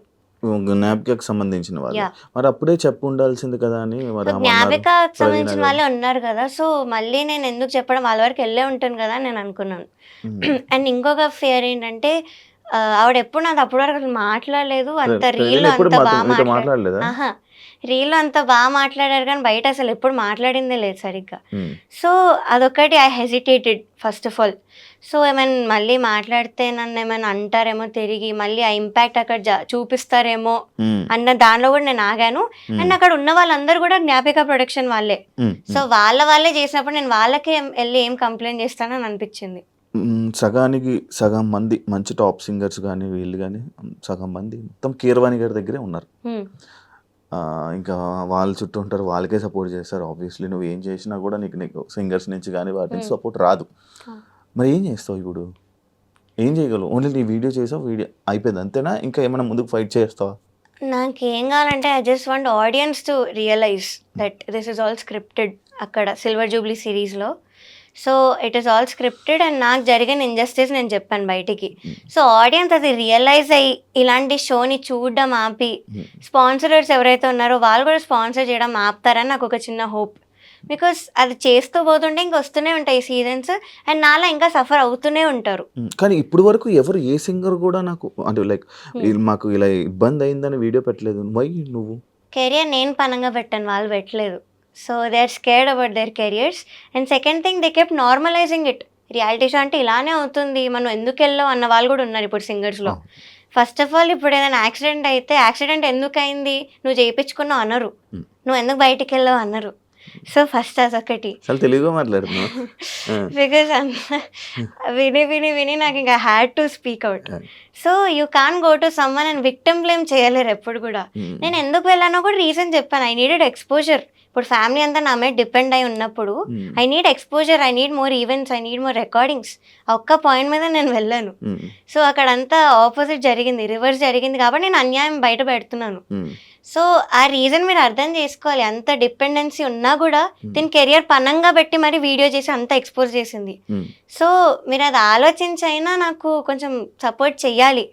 జ్ఞాపికకు సంబంధించిన వాళ్ళు. యాహ్! మరి అప్పుడే చెప్పు ఉండాల్సింది కదా అని మరి సో, అన్నారు జ్ఞాపికకి ప్రవీణ సంబంధించిన గారు. వాళ్ళే ఉన్నారు కదా! సో, మళ్ళీ నేను ఎందుకు చెప్పడం వాళ్ళ వరకు ఎళ్ళే ఉంటాను కదా అని నేను అనుకున్నాను. అండ్ ఇంకొక ఫియర్ ఏంటంటే ఆవిడ ఎప్పుడు నాతో అప్పటి వరకు అసలు మాట్లాడలేదు. అంత ప్రవీణ రీల్‌లో ఎప్పుడు అంత మీతో మాట్లాడలేదా? అహా! రీల్‌లో అంత మాట్లాడారు కానీ బయట అసలు ఎప్పుడు మాట్లాడిందే లేదు సరిగ్గా. హ్మ్. సో, అదొక్కటి I hesitated first of all. So, ఏమైనా మళ్ళీ మాట్లాడితే నన్నేమైనా అంటారేమో తిరిగి, మళ్ళీ ఆ ఇంపాక్ట్ అక్కడ చూపిస్తారేమో హ్మ్. అన్న దానిలో కూడా నేను ఆగాను. అండ్ అక్కడ ఉన్న వాళ్ళందరూ కూడా జ్ఞాపిక ప్రొడక్షన్ వాళ్ళే. హ్మ్. సో, వాళ్ళే చేసినప్పుడు నేను వాళ్ళకే ఎళ్లి ఏం కంప్లెయింట్ చేస్తానని అనిపించింది. సగానికి సగం మంది మంచి టాప్ సింగర్స్ గానీ, వీళ్ళు గానీ సగం మంది మొత్తం కీరవాణి గారి దగ్గరే ఉన్నారు. హ్మ్. ఇంకా వాళ్ళ చుట్టూ ఉంటారు. వాళ్ళకే సపోర్ట్ చేస్తారు. ఆబ్వియస్లీ నువ్వు ఏం చేసినా కూడా నీకు సింగర్స్ నుంచి గానీ వాటి నుంచి సపోర్ట్ రాదు. మరి ఏం చేస్తావు ఇప్పుడు? ఏం చేయగలవు? ఓన్లీ నీ వీడియో చేసావు. వీడియో అయిపోయింది అంతేనా? ఇంకా ఏమైనా ముందుకు ఫైట్ చేస్తావా? నాకేం కావాలంటే I just want audience to realise that this is all scripted అక్కడ సిల్వర్ జూబ్లీ సిరీస్‌లో. So, it is all scripted and నాకు జరిగిన ఇన్‌జస్టిస్ నేను చెప్పాను బయటికి. సో, ఆడియన్స్ అది రియలైజ్ అయ్యి ఇలాంటి షోని చూడడం ఆపి స్పాన్సరర్స్ ఎవరైతే ఉన్నారో వాళ్ళు కూడా స్పాన్సర్ చేయడం ఆపుతారని నాకు ఒక చిన్న హోప్. బికాస్ అది చేస్తూ పోతుంటే ఇంక వస్తూనే ఉంటాయి సీజన్స్ అండ్ నాలా ఇంకా సఫర్ అవుతూనే ఉంటారు. కానీ ఇప్పుడు వరకు ఎవరు ఏ సింగర్ కూడా నాకు అంటే లైక్ మాకు ఇలా ఇబ్బంది అయిందని వీడియో పెట్టలేదు. వై నువ్వు? కెరియర్ నేను పనంగా పెట్టాను, వాళ్ళు పెట్టలేదు. So they are scared about their careers. And second thing they kept normalising it. Reality show అంటే ఇలానే అవుతుంది, మనం ఎందుకు వెళ్ళావు అన్న వాళ్ళు కూడా ఉన్నారు ఇప్పుడు సింగర్స్లో. ఫస్ట్ ఆఫ్ ఆల్ ఇప్పుడు ఏదైనా యాక్సిడెంట్ అయితే యాక్సిడెంట్ ఎందుకు అయింది, నువ్వు చేయించుకున్నావు అనరు, నువ్వు ఎందుకు బయటికి వెళ్ళావు అనరు. సో ఫస్ట్ అదొకటి. చాలా తెలుగుగా మాట్లాడుతున్నావు. బికాస్ విని విని విని నాకు ఇంకా had to speak out. So you can go to someone and victim blame చేయలేరు ఎప్పుడు కూడా. నేను ఎందుకు వెళ్ళానో కూడా రీజన్ చెప్పాను. I needed exposure. ఇప్పుడు ఫ్యామిలీ అంతా నా మీద డిపెండ్ అయి ఉన్నప్పుడు I need exposure, I need more events, I need more recordings. ఆ ఒక్క పాయింట్ మీద నేను వెళ్ళాను. సో అక్కడంతా ఆపోజిట్ జరిగింది, రివర్స్ జరిగింది కాబట్టి నేను అన్యాయం బయట పెడుతున్నాను. సో ఆ రీజన్ మీరు అర్థం చేసుకోవాలి. అంత డిపెండెన్సీ ఉన్నా కూడా దీని కెరియర్ పనంగా పెట్టి మరి వీడియో చేసి అంత ఎక్స్పోజ్ చేసింది. సో మీరు అది ఆలోచించైనా నాకు కొంచెం సపోర్ట్ చెయ్యాలి.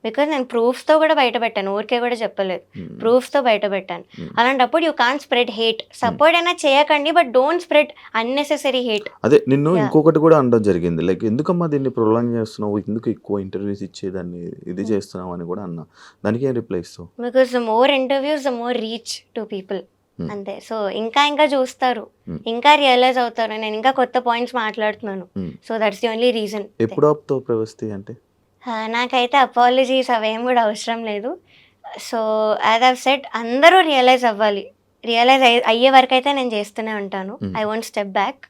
బికాజ్ నేను ప్రూఫ్స్తో కూడా బయట పెట్టాను, ఊరికే కూడా చెప్పలేదు, ప్రూఫ్స్తో బయట పెట్టాను. అలాంటప్పుడు you can't spread hate. Support అయినా చేయకండి, but don't spread unnecessary hate. అదే నిన్ను ఇంకొకటి కూడా అనడం జరిగింది, లైక్ ఎందుకమ్మా దీన్ని ప్రొలాంగ్ చేస్తున్నావు, ఎందుకు ఎక్కువ ఇంటర్వ్యూస్ ఇచ్చేదాన్ని ఇది చేస్తున్నావు అని కూడా అన్నా. దానికి ఏం రిప్లై ఇస్తావు? Because the more interviews the more reach to people. అంతే. సో ఇంకా చూస్తారు, ఇంకా రియలైజ్ అవుతారు, నేను ఇంకా కొత్త పాయింట్స్ మాట్లాడుతున్నాను. So that's the only reason. ఎప్పుడు ఆపుతావు ప్రవస్తి అంటే? నాకైతే అపాలజీస్ అవేం కూడా అవసరం లేదు. సో యాజ్ ఐవ్ సెడ్ అందరూ రియలైజ్ అవ్వాలి. రియలైజ్ అయ్యే వరకు అయితే నేను చేస్తూనే ఉంటాను. I won't step back.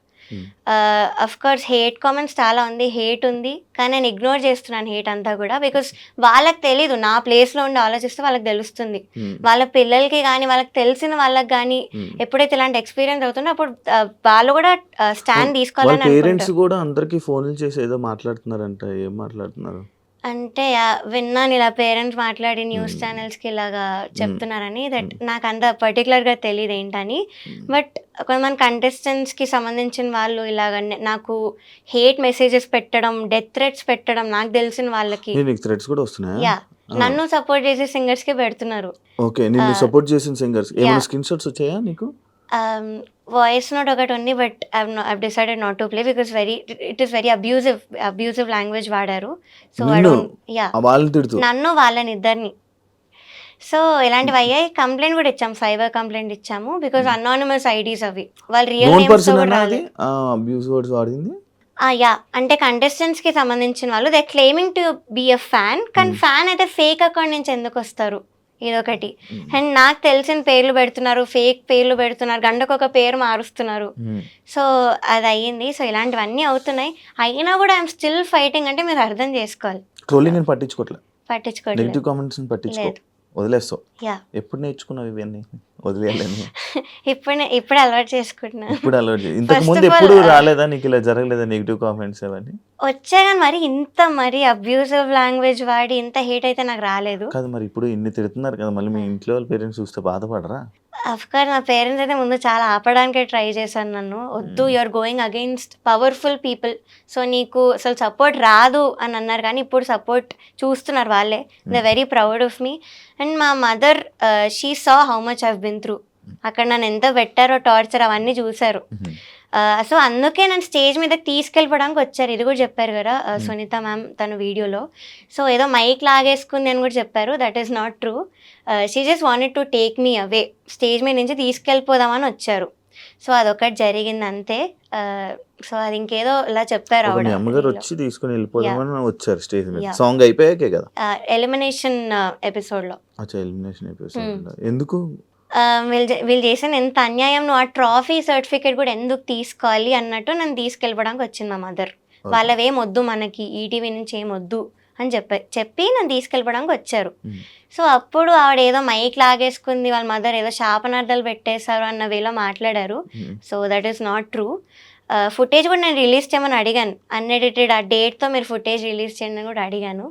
Of course hate comments చాలా ఉంది, హేట్ ఉంది, కానీ నేను ఇగ్నోర్ చేస్తున్నాను హేట్ అంతా కూడా. బికాస్ వాళ్ళకి తెలీదు, నా ప్లేస్లో ఉండి ఆలోచిస్తే వాళ్ళకి తెలుస్తుంది. వాళ్ళ పిల్లలకి కానీ వాళ్ళకి తెలిసిన వాళ్ళకి కానీ ఎప్పుడైతే ఇలాంటి ఎక్స్పీరియన్స్ అవుతుందో అప్పుడు వాళ్ళు కూడా స్టాండ్ తీసుకోవాలని పేరెంట్స్ కూడా అందరికీ ఫోన్లు చేసి ఏదో మాట్లాడుతున్నారంట. ఏం మాట్లాడుతున్నారు అంటే విన్నాను ఇలా పేరెంట్స్ మాట్లాడి న్యూస్ ఛానల్స్కి ఇలాగా చెప్తున్నారని. దట్ నాకు అంత పర్టికులర్గా తెలియదు ఏంటని. బట్ కొంతమంది కంటెస్టెంట్స్కి సంబంధించిన వాళ్ళు ఇలాగ నాకు హేట్ మెసేజెస్ పెట్టడం, డెత్ థ్రెట్స్ పెట్టడం నాకు తెలిసిన వాళ్ళకి. థ్రెట్స్ కూడా వస్తున్నాయా? యా, నన్ను సపోర్ట్ చేసే సింగర్స్కి పెడుతున్నారు. ఓకే, నిన్ను సపోర్ట్ చేసిన సింగర్స్ ఏమైనా స్క్రీన్ షాట్స్ వచ్చాయా నీకు? వాయిస్ నోట్ ఒకటి ఉంది, but I've decided not to play because it is very abusive language వాడారు. సో నన్ను వాళ్ళని ఇద్దరిని. సో ఇలాంటివి అయ్యాయి. కంప్లైంట్ కూడా ఇచ్చాము, సైబర్ కంప్లైంట్ ఇచ్చాము. బికాస్ అనానిమస్ ఐడీస్ అవి, వాళ్ళు రియల్ నేమ్స్ యా అంటే కంటెస్టెంట్స్కి సంబంధించిన వాళ్ళు they claiming to be a fan, కానీ ఫ్యాన్ అయితే ఫేక్ అకౌంట్ నుంచి ఎందుకు వస్తారు, ఇదొకటి. అండ్ నాకు తెలిసిన పేర్లు పెడుతున్నారు, ఫేక్ పేర్లు పెడుతున్నారు, గంటకొక పేరు మారుస్తున్నారు. సో అది అయ్యింది. సో ఇలాంటివన్నీ అవుతున్నాయి. అయినా కూడా ఐఎమ్ స్టిల్ ఫైటింగ్. అంటే మీరు అర్థం చేసుకోవాలి. ట్రోలింగ్ పట్టించుకోవట్లేదు, వదిలేస్తావు. యా, ఎప్పుడు నేర్చుకున్నావు ఇవన్నీ వదిలేయాలని? ఇప్పుడు అలవాటు చేసుకుంటున్నా. ఇప్పుడు అలవాటు. ఇంతకు ముందు ఎప్పుడు రాలేదా నీకు, ఇలా జరగలేదా నెగిటివ్ కామెంట్స్ అవన్నీ? వచ్చా కానీ మరి అబ్యూజివ్ లాంగ్వేజ్ వాడి ఇంత హేట్ అయితే నాకు రాలేదు. కాదు మరి ఇప్పుడు ఇన్ని తిడుతున్నారు కదా, మళ్ళీ మీ ఇంట్లో వాళ్ళ పేరెంట్స్ చూస్తే బాధపడరా? అఫ్కోర్స్ నా పేరెంట్స్ అయితే ముందు చాలా ఆపడానికే ట్రై చేశాను నన్ను. వద్దు, you're going against powerful people, so నీకు అసలు సపోర్ట్ రాదు అని అన్నారు. కానీ ఇప్పుడు సపోర్ట్ చూస్తున్నారు వాళ్ళే. They very proud of me. And మా mother, she saw how much I've been through. అక్కడ నన్ను ఎంత పెట్టారో, టార్చర్ అవన్నీ చూశారు. సో అందుకే నన్ను స్టేజ్ మీదకి తీసుకెళ్ళిపోవడానికి వచ్చారు. ఇది కూడా చెప్పారు కదా సునీత మ్యామ్ తన వీడియోలో. సో ఏదో మైక్ లాగేసుకుంది అని కూడా చెప్పారు. That is not true. She just wanted to take me away, stage మీద నుంచి తీసుకెళ్ళిపోదామని వచ్చారు. సో అదొకటి జరిగింది అంతే. సో అది ఇంకేదో ఇలా చెప్పారు మీ అమ్మగారు వచ్చి తీసుకుని వెళ్ళిపోదామని వచ్చారు స్టేజ్ మీద. సాంగ్ అయిపోయాకే కదా, ఎలిమినేషన్ ఎపిసోడ్లో. అచ్చా, ఎలిమినేషన్ ఎపిసోడ్. ఎందుకు వీళ్ళు చేసిన ఎంత అన్యాయం, నువ్వు ఆ ట్రాఫీ సర్టిఫికేట్ కూడా ఎందుకు తీసుకోవాలి అన్నట్టు నన్ను తీసుకెళ్ళిపోవడానికి వచ్చింది మా మదర్. వాళ్ళవేం వద్దు మనకి, ఈటీవీ నుంచి ఏం వద్దు అని చెప్పి నన్ను తీసుకెళ్ళిపోవడానికి వచ్చారు. సో అప్పుడు ఆవిడ ఏదో మైక్ లాగేసుకుంది, వాళ్ళ మదర్ ఏదో శాపనార్థాలు పెట్టేశారు అన్న వేలో మాట్లాడారు. So that is not true. Footage కూడా నేను రిలీజ్ చేయమని అడిగాను, అన్ఎడిటెడ్ ఆ డేట్తో మీరు ఫుటేజ్ రిలీజ్ చేయండి అని కూడా అడిగాను.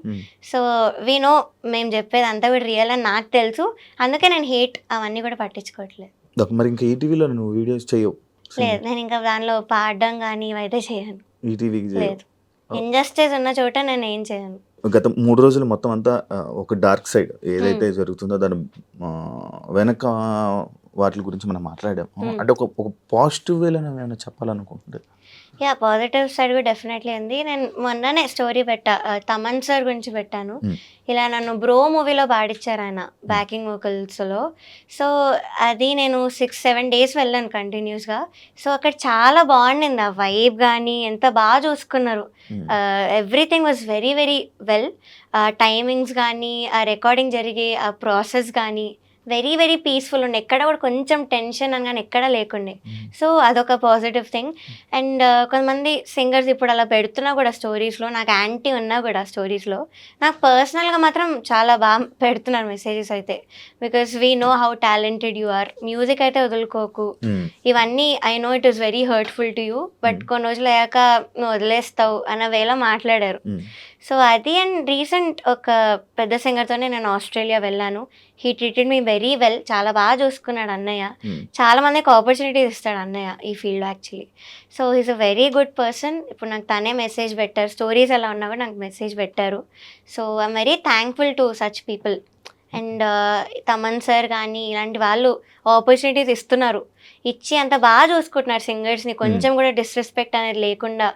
సో వీ నో, మేము చెప్పేది అంతా కూడా రియల్ అని నాకు తెలుసు. అందుకే నేను హేట్ అవన్నీ కూడా పట్టించుకోవట్లేదు. మరి ఇంకా ఈటీవీలో నువ్వు వీడియోస్ చేయవు? లేదు, నేను ఇంకా దానిలో పాడడం కానీ ఇవైతే చేయను. ఈటీవీకి లేదు, ఇంజస్టిస్ ఉన్న చోట నేను ఏం చేయను. గత 3 రోజులు మొత్తం అంతా ఒక డార్క్ సైడ్ ఏదైతే జరుగుతుందో దాని వెనక వాటి గురించి మనం మాట్లాడాము. అంటే ఒక పాజిటివ్ వేలో ఏమైనా చెప్పాలనుకుంటుంటే? యా, పాజిటివ్ సైడ్ కూడా డెఫినెట్లీ ఉంది. నేను మొన్ననే స్టోరీ పెట్టా, తమన్ సార్ గురించి పెట్టాను. ఇలా నన్ను బ్రో మూవీలో పాడించారు ఆయన బ్యాకింగ్ వోకల్స్లో. సో అది నేను 6-7 డేస్ వెళ్ళాను కంటిన్యూస్గా. సో అక్కడ చాలా బాగుండింది ఆ వైబ్ కానీ, ఎంత బాగా చూసుకున్నారు. Everything was very very well. Timings కానీ, ఆ రికార్డింగ్ జరిగే ఆ ప్రాసెస్ కానీ వెరీ వెరీ పీస్ఫుల్ ఉండే. ఎక్కడ కూడా కొంచెం టెన్షన్ అని కానీ ఎక్కడ లేకుండే. సో అదొక పాజిటివ్ థింగ్. అండ్ కొంతమంది సింగర్స్ ఇప్పుడు అలా పెడుతున్నా కూడా స్టోరీస్లో, నాకు యాంటీ ఉన్నా కూడా స్టోరీస్లో, నాకు పర్సనల్గా మాత్రం చాలా బాగా పెడుతున్నారు మెసేజెస్ అయితే. Because we know how talented you are, music అయితే వదులుకోకు, ఇవన్నీ I know it is very hurtful to you, but కొన్ని రోజులు అయ్యాక నువ్వు వదిలేస్తావు అన్న వేళ మాట్లాడారు. సో అది. అండ్ రీసెంట్ ఒక పెద్ద సింగర్తోనే నేను ఆస్ట్రేలియా వెళ్ళాను. He treated me very well, చాలా బాగా చూసుకున్నాడు అన్నయ్య. చాలా మందికి ఆపర్చునిటీస్ ఇస్తాడు అన్నయ్య ఈ field actually. So he's a very good person. ఇప్పుడు నాకు తనే మెసేజ్ పెట్టారు, స్టోరీస్ ఎలా ఉన్నా కూడా నాకు మెసేజ్ పెట్టారు. So I'm very thankful to such people. And Thaman sir కానీ ఇలాంటి వాళ్ళు ఆపర్చునిటీస్ ఇస్తున్నారు, ఇచ్చి అంత బాగా చూసుకుంటున్నారు సింగర్స్ని. కొంచెం కూడా డిస్రెస్పెక్ట్ అనేది లేకుండా,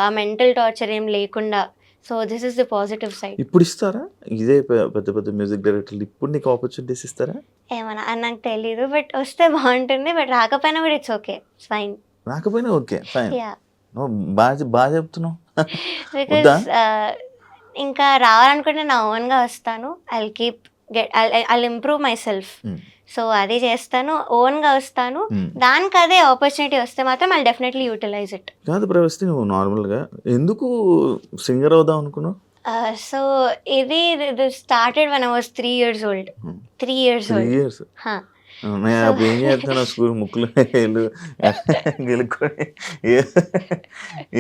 ఆ మెంటల్ టార్చర్ ఏం లేకుండా. So this is the positive side. ఇప్పుడు ఇస్తారా ఇదే పెద్ద పెద్ద మ్యూజిక్ డైరెక్టర్లు ఇప్పుడు నీకు ఆపర్చునిటీస్ ఇస్తారా? ఏమన్నా నాకు తెలీదు, బట్ వస్తే బాగుంటుంది. బట్ రాకపోయినా కూడా ఇట్స్ ఓకే, ఫైన్. రాకపోయినా ఓకే, ఫైన్. బాగా చెప్తున్నావు. బికాస్ ఇంకా రావాలనుకుంటే నా ఓన్గా వస్తాను. I improve my self. So అది చేస్తాను, ఓన్గా వస్తాను. దానికి అదే ఆపర్చునిటీ వస్తే మాత్రం ఐ డెఫినెట్లీ యూటిలైజ్ ఇట్. కాదు ప్రవస్తి, నువ్వు నార్మల్గా ఎందుకు సింగర్ అవుదాం అనుకున్నావు? సో ఇది started when I was 3 years old. 3 years old. 3 years. అప్పుడు ఏం చేస్తాను, స్కూల్ ముక్కులు గెలుక్కొని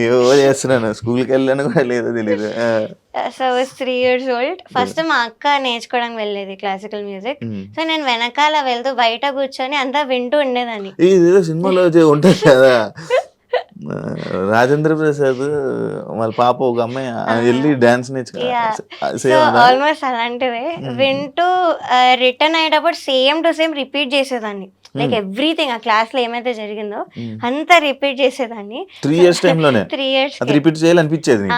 ఏవో చేస్తున్నాను, స్కూల్కి వెళ్ళాను కూడా లేదో తెలియదు. So I was 3 years old. First మా అక్క నేర్చుకోవడానికి వెళ్ళేది క్లాసికల్ మ్యూజిక్. సో నేను వెనకాల వెళ్తూ బయట కూర్చొని అంతా వింటూ ఉండేదాన్ని. ఇదేదో సినిమాలో ఉంటుంది కదా, రాజేంద్ర ప్రసాద్ వాళ్ళ పాప ఒక అమ్మాయి వెళ్ళి డాన్స్ నేర్చుకున్నా, ఆల్మోస్ట్ అలాంటిదే. వింటూ రిటర్న్ అయ్యేటప్పుడు సేమ్ టు సేమ్ రిపీట్ చేసేదాన్ని. లైక్ ఎవ్రీథింగ్ ఆ క్లాస్ లో ఏమైతే జరిగిందో అంతా రిపీట్ చేసేదాన్ని. 3 years టైంలోనే 3 years రిపీట్ చేయాలనిపించేది.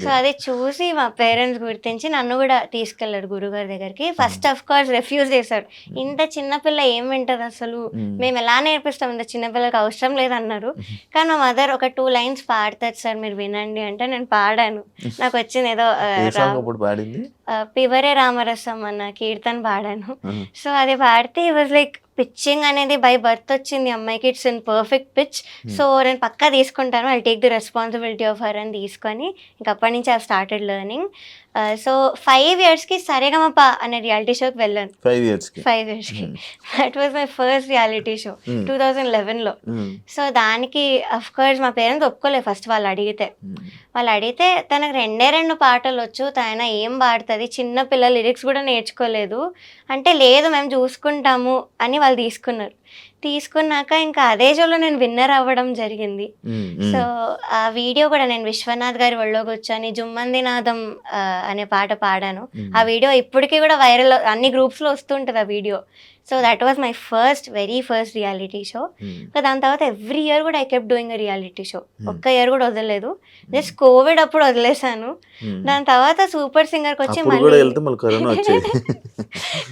సో అది చూసి మా పేరెంట్స్ గుర్తించి నన్ను కూడా తీసుకెళ్లారు గురుగారి దగ్గరికి. ఫస్ట్ ఆఫ్ కోర్స్ రిఫ్యూజ్ చేశారు. ఇంత చిన్నపిల్ల ఏం వింటది అసలు, మేము ఎలా నేర్పిస్తాం, ఇంత చిన్నపిల్లకి అవసరం లేదన్నారు. కానీ మా మదర్ ఒక 2 lines పాడతారు సార్ మీరు వినండి అంటే నేను పాడాను. నాకు వచ్చింది ఏదో పివరే రామరసం అన్న కీర్తన పాడాను. సో అది పాడితే ఈ వాజ్ లైక్ పిచ్చింగ్ అనేది బై బర్త్ వచ్చింది అమ్మాయికి, it's in perfect pitch. So నేను పక్కా తీసుకుంటాను, I take the responsibility of her అని తీసుకొని ఇంక అప్పటి నుంచి ఐ స్టార్టెడ్ లెర్నింగ్. సో 5 yearsకి సరేగమప అనే రియాలిటీ షోకి వెళ్ళాను. 5 yearsకి 5 yearsకి that was my first reality show 2011లో. సో దానికి అఫ్ కోర్స్ మా పేరెంట్స్ ఒప్పుకోలేదు ఫస్ట్. వాళ్ళు అడిగితే తనకు 2 పాటలు వచ్చు, తన ఏం పాడుతుంది, చిన్న పిల్లల లిరిక్స్ కూడా నేర్చుకోలేదు అంటే, లేదు మేము చూసుకుంటాము అని వాళ్ళు తీసుకున్నాక ఇంకా అదే షోలో నేను విన్నర్ అవ్వడం జరిగింది. సో ఆ వీడియో కూడా నేను విశ్వనాథ్ గారి ఒళ్ళో కూర్చొని జుమ్మందినాథం అనే పాట పాడాను. ఆ వీడియో ఇప్పటికీ కూడా వైరల్, అన్ని గ్రూప్స్లో వస్తుంటుంది ఆ video. So that was my very first reality show. దాని తర్వాత ఎవ్రీ ఇయర్ కూడా I kept doing reality show. ఒక్క ఇయర్ కూడా వదలలేదు. జస్ట్ కోవిడ్ అప్పుడు వదిలేసాను. దాని తర్వాత సూపర్ సింగర్కి వచ్చి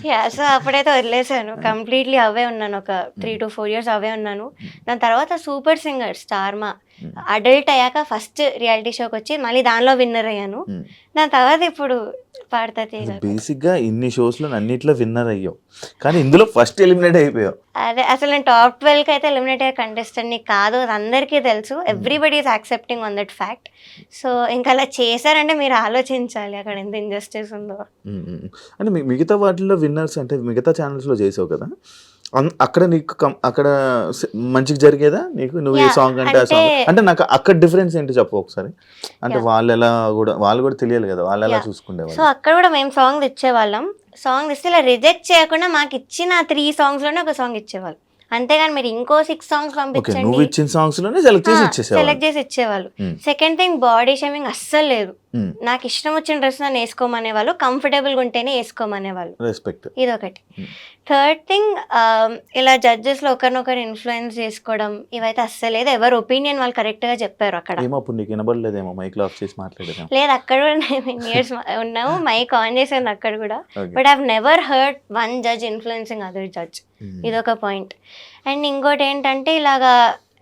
యా, సో అప్పుడైతే వదిలేసాను కంప్లీట్లీ. అవే ఉన్నాను ఒక 3 to 4 years అవే ఉన్నాను. దాని తర్వాత సూపర్ సింగర్ స్టార్మా అడల్ట్ అయ్యాక ఫస్ట్ రియాలిటీ షోకి వచ్చి మళ్ళీ దానిలో విన్నర్ అయ్యాను. దాని తర్వాత ఇప్పుడు బేసిక్ గా ఇన్ని షోస్ లో అన్నిట్లో విన్నర్ అయ్యావు, కానీ ఇందులో ఫస్ట్ ఎలిమినేట్ అయిపోయావు. అదే అసలు నేను టాప్ 12కి అయితే ఎలిమినేట్ అయ్యే కంటెస్టెంట్ కాదు, అది అందరికీ తెలుసు. Everybody is accepting on that fact. So ఇంకా అలా చేశారంటే మీరు ఆలోచించాలి అక్కడ ఎంత ఇంజస్టిస్ ఉందో. అంటే మిగతా వాటిల్లో విన్నర్స్ అంటే మిగతా ఛానల్స్ లో చేసావు కదా, అక్కడ నీకు అక్కడ మంచిగా జరిగేదా నీకు? నువ్వు ఏ సాంగ్ అంటే ఆ సాంగ్ అంటే నాకు అక్కడ డిఫరెన్స్ ఏంటి చెప్పు ఒకసారి. అంటే వాళ్ళు కూడా తెలియాలి కదా, వాళ్ళు ఎలా చూసుకునేవాళ్ళు. సో అక్కడ కూడా మేము సాంగ్ ఇచ్చేవాళ్ళం. సాంగ్ ఇస్తే ఇలా రిజెక్ట్ చేయకుండా మాకు ఇచ్చిన 3 songs లోనే ఒక సాంగ్ ఇచ్చేవాళ్ళు. అంతేగాని మీరు ఇంకో 6 songs పంపించండి, నువ్వు ఇచ్చిన సాంగ్స్ లోనే సెలెక్ట్ చేసి ఇచ్చేవాళ్ళు. సెకండ్ థింగ్, బాడీ షేమింగ్ అస్సలు లేదు. నాకు ఇష్టం వచ్చిన డ్రెస్ నన్ను వేసుకోమనేవాళ్ళు, కంఫర్టబుల్ గా ఉంటేనే వేసుకోమనేవాళ్ళు. రెస్పెక్ట్. ఇదొకటి. థర్డ్ థింగ్, ఇలా జడ్జెస్ లో ఒకరినొకరు ఇన్ఫ్లుయెన్స్ చేసుకోవడం ఇవైతే అస్సలు లేదు. ఎవరి ఒపీనియన్ వాళ్ళు కరెక్ట్ గా చెప్పారు అక్కడ. లేదు, అక్కడ కూడా నేను ఇయర్స్ ఉన్నాము, మైక్ ఆన్ చేసాను అక్కడ కూడా. But I have never heard one judge influencing other judge. ఇదొక పాయింట్. అండ్ ఇంకోటి ఏంటంటే ఇలాగా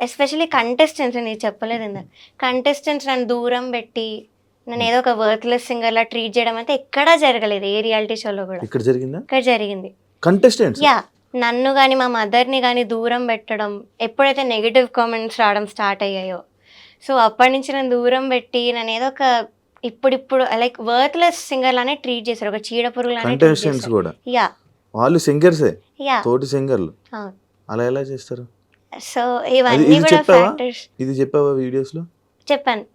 ఎస్పెషల్లీ కంటెస్టెంట్స్, నేను చెప్పలేదు, కంటెస్టెంట్స్ నన్ను దూరం పెట్టి నేను ఏదో ఒక వర్త్లెస్ సింగర్ లా ట్రీట్ చేయడం అయితే ఎక్కడా జరగలేదు ఏ రియాలిటీ షోలో కూడా. ఇక్కడ జరిగింది. కంటెస్టెంట్స్ యా, నన్ను కానీ మా మదర్ని కానీ దూరం పెట్టడం, ఎప్పుడైతే నెగిటివ్ కామెంట్స్ రావడం స్టార్ట్ అయ్యాయో, సో అప్పటి నుంచి నన్ను దూరం పెట్టి నన్ను ఏదో ఒక ఇప్పుడు లైక్ వర్త్లెస్ సింగర్ లానే ట్రీట్ చేశారు, ఒక చీడ పురుగు లానే. యా, వాళ్ళు సింగర్సే, తోటి సింగర్లు, అలా ఎలా చేస్తారు? సో ఇవన్నీ కూడా ఫ్యాక్టర్స్. ఇది చెప్పావా వీడియోస్ లో? చెప్పాను,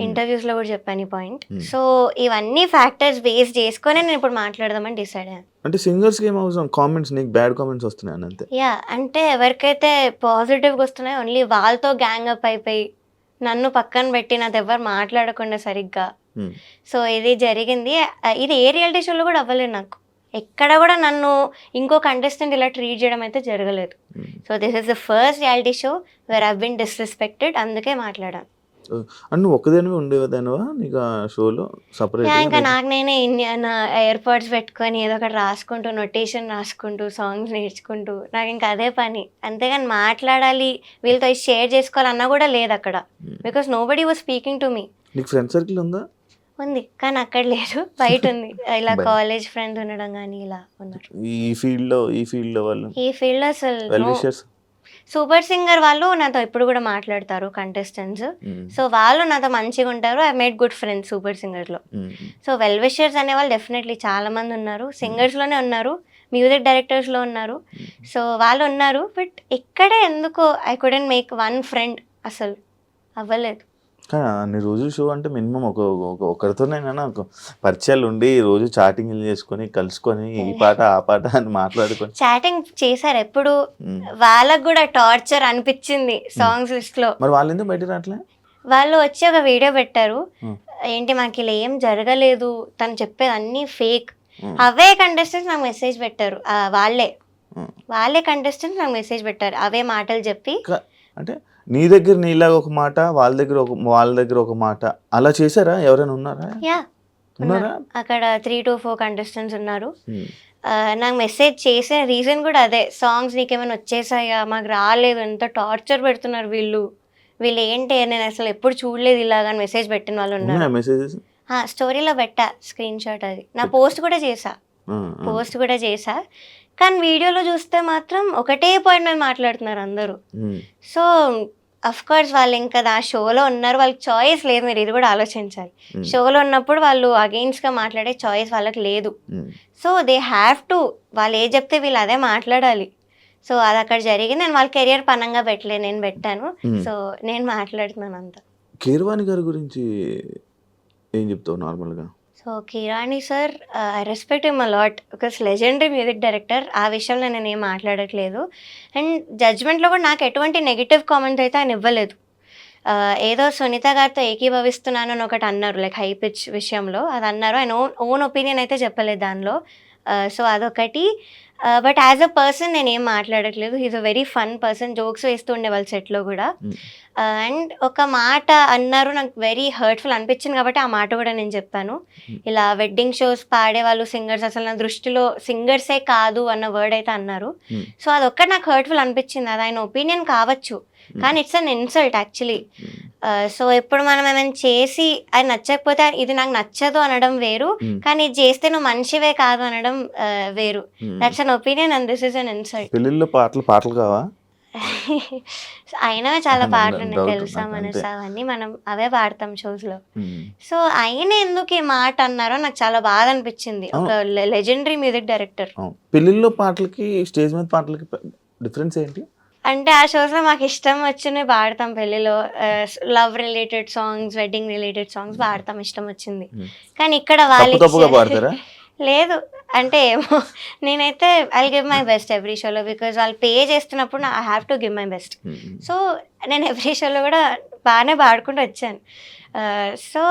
ఇంటర్వ్యూస్ లో కూడా చెప్పాను ఈ పాయింట్. సో ఇవన్నీ ఫ్యాక్టర్స్ బేస్ చేసుకొని నేను ఇప్పుడు మాట్లాడదామని డిసైడ్ అయ్యాను. అంటే సింగర్స్ కి ఏం అవసరం, కామెంట్స్ నీకు బ్యాడ్ కామెంట్స్ వస్తున్నాయి అంతే. యా, అంటే ఎవరికైతే పాజిటివ్ గా వస్తున్నాయో ఓన్లీ వాళ్ళతో గ్యాంగ్ అప్ అయిపోయి నన్ను పక్కన పెట్టి నాతో ఎవరు మాట్లాడకుండా సరిగ్గా. సో ఇది జరిగింది. ఇది ఏ రియాలిటీ షోలో కూడా అవ్వలేదు నాకు. ఎక్కడ కూడా నన్ను ఇంకో కంటెస్టెంట్ ఇలా ట్రీట్ చేయడం అయితే జరగలేదు. So this is the first reality show where I been disrespected, అందుకే మాట్లాడాను. నువ్వు ఒక్కదానివే ఉండేదానివా నీకు ఆ షోలో సపరేట్? ఇంకా నాకు నేనే నా ఎయిర్పాడ్స్ పెట్టుకొని ఏదో ఒకటి రాసుకుంటూ, నొటేషన్ రాసుకుంటూ, సాంగ్స్ నేర్చుకుంటూ, నాకు ఇంకా అదే పని. అంతేగాని మాట్లాడాలి, వీళ్ళతో షేర్ చేసుకోవాలన్నా కూడా లేదు అక్కడ. Because nobody was speaking to me. నీకు ఫ్రెండ్ సర్కిల్ ఉందా? ఉంది, కానీ అక్కడ లేదు, బయట ఉంది. ఇలా కాలేజ్ ఫ్రెండ్స్ ఉండడం కానీ ఇలా ఉన్నారు. ఈ ఫీల్డ్ లో వాళ్ళు ఈ ఫీల్డ్ లో అసలు సూపర్ సింగర్ వాళ్ళు నాతో ఇప్పుడు కూడా మాట్లాడతారు కంటెస్టెంట్స్. సో వాళ్ళు నాతో మంచిగా ఉంటారు. I made good friends super singer లో. సో వెల్ విషర్స్ అనే వాళ్ళు డెఫినెట్లీ చాలా మంది ఉన్నారు. సింగర్స్ లోనే ఉన్నారు, మ్యూజిక్ డైరెక్టర్స్ లో ఉన్నారు. సో వాళ్ళు ఉన్నారు. బట్ ఇక్కడే ఎందుకో I couldn't make one friend, అసలు అవ్వలేదు. కానీ అన్ని రోజులు షో అంటే మినిమం ఒకరితోనే ఒక పరిచయాలు ఉండి రోజు చాటింగ్ చేసుకొని కలుసుకొని ఈ పాట ఆ పాట అని మాట్లాడుకొని చాటింగ్ చేశారు. ఎప్పుడు వాళ్ళకు కూడా టార్చర్ అనిపించింది సాంగ్స్ లిస్ట్ లో. మరి వాళ్ళు ఎందుకు బయట రావట్లే? వాళ్ళు వచ్చి ఒక వీడియో పెట్టారు, ఏంటి మాకు ఇలా ఏం జరగలేదు, తను చెప్పేది అన్ని ఫేక్. అవే కంటెస్టెంట్స్ నాకు మెసేజ్ పెట్టారు, వాళ్ళే కంటెస్టెంట్స్ నాకు మెసేజ్ పెట్టారు అవే మాటలు చెప్పి. అంటే నీ దగ్గర నీలాగా ఒక మాట, వాళ్ళ దగ్గర ఒక మాట, అలా చేశారా? ఎవరైనా ఉన్నారా? అక్కడ 3 to 4 కంటెస్టెంట్స్ ఉన్నారు. నాకు మెసేజ్ చేసిన రీజన్ కూడా అదే, సాంగ్స్ నీకేమైనా వచ్చేసాయా, మాకు రాలేదు, ఎంత టార్చర్ పెడుతున్నారు వీళ్ళు ఏంటి, నేను అసలు ఎప్పుడు చూడలేదు ఇలాగా మెసేజ్ పెట్టిన వాళ్ళు ఉన్నారు. స్టోరీలో పెట్టా స్క్రీన్ షాట్, అది నా పోస్ట్ కూడా చేసా. కానీ వీడియోలో చూస్తే మాత్రం ఒకటే పాయింట్ మీద మాట్లాడుతున్నారు అందరూ. సో అఫ్ కోర్స్ వాళ్ళు ఇంకా ఆ షోలో ఉన్నారు, వాళ్ళకి చాయిస్ లేదు, మీరు ఇది కూడా ఆలోచించాలి. షోలో ఉన్నప్పుడు వాళ్ళు అగెయిన్స్ట్గా మాట్లాడే చాయిస్ వాళ్ళకి లేదు. సో దే హ్యావ్ టు, వాళ్ళు ఏది చెప్తే వీళ్ళు అదే మాట్లాడాలి. సో అది అక్కడ జరిగింది. నేను వాళ్ళ కెరియర్ పనంగా పెట్టలేదు, నేను పెట్టాను. సో నేను మాట్లాడుతున్నాను అంతా. కీరవాణి గారి గురించి ఏం చెప్తావు నార్మల్గా? So Keeravani sir, I respect him a lot because legendary music director. ఆ విషయంలో నేను ఏం మాట్లాడట్లేదు. అండ్ జడ్జ్మెంట్లో కూడా నాకు ఎటువంటి నెగిటివ్ కామెంట్ అయితే ఆయన ఇవ్వలేదు. ఏదో సునీత గారితో ఏకీభవిస్తున్నాను అని ఒకటి అన్నారు, లైక్ హై పిచ్ విషయంలో అది అన్నారు. ఆయన ఓన్ ఒపీనియన్ అయితే చెప్పలేదు దానిలో. సో అదొకటి. బట్ యాజ్ అ పర్సన్ నేను ఏం మాట్లాడట్లేదు. He's a very fun person, jokes వేస్తూ ఉండే వాళ్ళ సెట్లో కూడా. అండ్ ఒక మాట అన్నారు, నాకు వెరీ హర్ట్ఫుల్ అనిపించింది కాబట్టి ఆ మాట కూడా నేను చెప్పాను. ఇలా వెడ్డింగ్ షోస్ పాడేవాళ్ళు సింగర్స్ అసలు నా దృష్టిలో సింగర్సే కాదు అన్న వర్డ్ అయితే అన్నారు. సో అదొక్కటి నాకు హర్ట్ఫుల్ అనిపించింది. అది ఆయన ఒపీనియన్ కావచ్చు, కానీ it's an insult actually. So ఇప్పుడు మనం ఏమైనా చేసి అది నచ్చకపోతే ఇది నాకు నచ్చదు అనడం వేరు, కానీ ఇది చేస్తే నువ్వు మనిషివే కాదు అనడం వేరు. That's an opinion and this is an insult. పెళ్ళిళ్ళలో పాటలు కావా? అయినా చాలా పాటలు ఉన్నాయి, తెలుసా మనసా అవన్నీ మనం అవే పాడతాం షోస్ లో. సో ఆయన ఎందుకు ఈ మాట అన్నారో నాకు చాలా బాధ అనిపించింది. ఒక లెజెండరీ మ్యూజిక్ డైరెక్టర్. పెళ్ళిళ్ళలో పాటలకి స్టేజ్ మీద పాటలకి డిఫరెన్స్ ఏంటి అంటే ఆ షోస్లో మాకు ఇష్టం వచ్చినవి పాడతాం. పెళ్ళిలో love related songs, wedding related songs పాడతాం ఇష్టం వచ్చింది. కానీ ఇక్కడ వాళ్ళు లేదు అంటే ఏమో, నేనైతే I give my best every షోలో, బికాజ్ వాళ్ళు పే చేస్తున్నప్పుడు I have to give my best. So నేను ఎవ్రీ షోలో కూడా బాగానే పాడుకుంటూ వచ్చాను. సో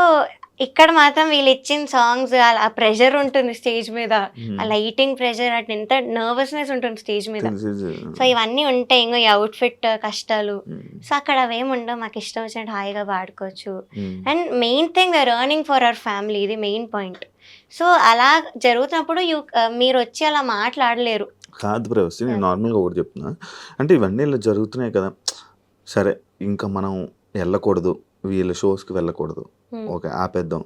ఇక్కడ మాత్రం వీళ్ళు ఇచ్చిన సాంగ్స్, ఆ ప్రెషర్ ఉంటుంది స్టేజ్ మీద, ఆ లైటింగ్ ప్రెషర్, అట్లా ఎంత నర్వస్నెస్ ఉంటుంది స్టేజ్ మీద. సో ఇవన్నీ ఉంటాయి, ఇంకో ఈ అవుట్ఫిట్ కష్టాలు. సో అక్కడ అవేమి ఉండవు, మాకు ఇష్టం వచ్చినట్టు హాయిగా పాడుకోవచ్చు. And main thing we're earning for our family, ఇది మెయిన్ పాయింట్. సో అలా జరుగుతున్నప్పుడు మీరు వచ్చి అలా మాట్లాడలేరు. కాదు ప్రవస్తి, నేను నార్మల్గా ఒకటి చెప్తున్నా, అంటే ఇవన్నీ ఇలా జరుగుతున్నాయి కదా, సరే ఇంకా మనం వెళ్ళకూడదు, వీళ్ళ షోస్కి వెళ్ళకూడదు, ఓకే ఆపేద్దాం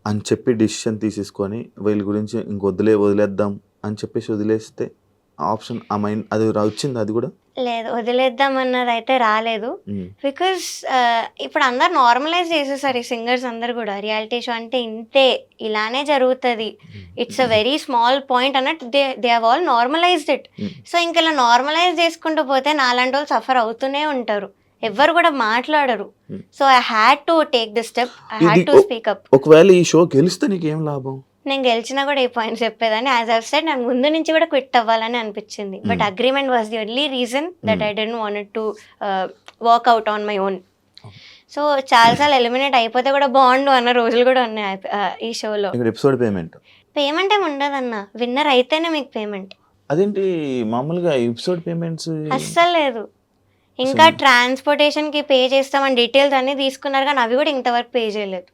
అని చెప్పి డిసిషన్ తీసేసుకొని వీళ్ళ గురించి వదిలేద్దాం అని చెప్పేసి వదిలేస్తే ఆప్షన్ ఆ మైండ్ అది వచ్చింది? అది కూడా లేదు, వదిలేద్దాం అన్నది అయితే రాలేదు. బికాస్ ఇప్పుడు అందరు నార్మలైజ్ చేసేసారు, ఈ సింగర్స్ అందరు కూడా రియాలిటీ షో అంటే ఇంతే, ఇలానే జరుగుతుంది, it's a very small point అన్నట్టు they have all normalized it. So ఇంక ఇలా నార్మలైజ్ చేసుకుంటూ పోతే నాలాంటి వాళ్ళు సఫర్ అవుతూనే ఉంటారు, ఎవ్వరు కూడా మాట్లాడరు. So I had to take this step, I had to speak up. ఒకవేళ ఈ షో గెలిస్తే నీకు ఏం లాభం? నేను గెలిచినా కూడా ఈ పాయింట్స్ చెప్పేదాన్ని. యాజ్ ఐ సెడ్, నాకు ముందు నుంచి కూడా క్విట్ అవ్వాలని అనిపించింది, but agreement was the only reason that I don't want to work out on my own. So చాలాసార్లు ఎలిమినేట్ అయిపోతే కూడా బాగుండు అన్న రోజులు కూడా ఉన్నాయి ఈ షోలో. ఎపిసోడ్ పేమెంట్ ఏమి ఉండదన్న, విన్నర్ అయితేనే మీకు పేమెంట్. అదేంటి మామూలుగా ఎపిసోడ్ పేమెంట్స్ అస్సలు లేదు. ఇంకా ట్రాన్స్పోర్టేషన్కి పే చేస్తామని డీటెయిల్స్ అన్నీ తీసుకున్నారు, కానీ అవి కూడా ఇంతవరకు పే చేయలేదు.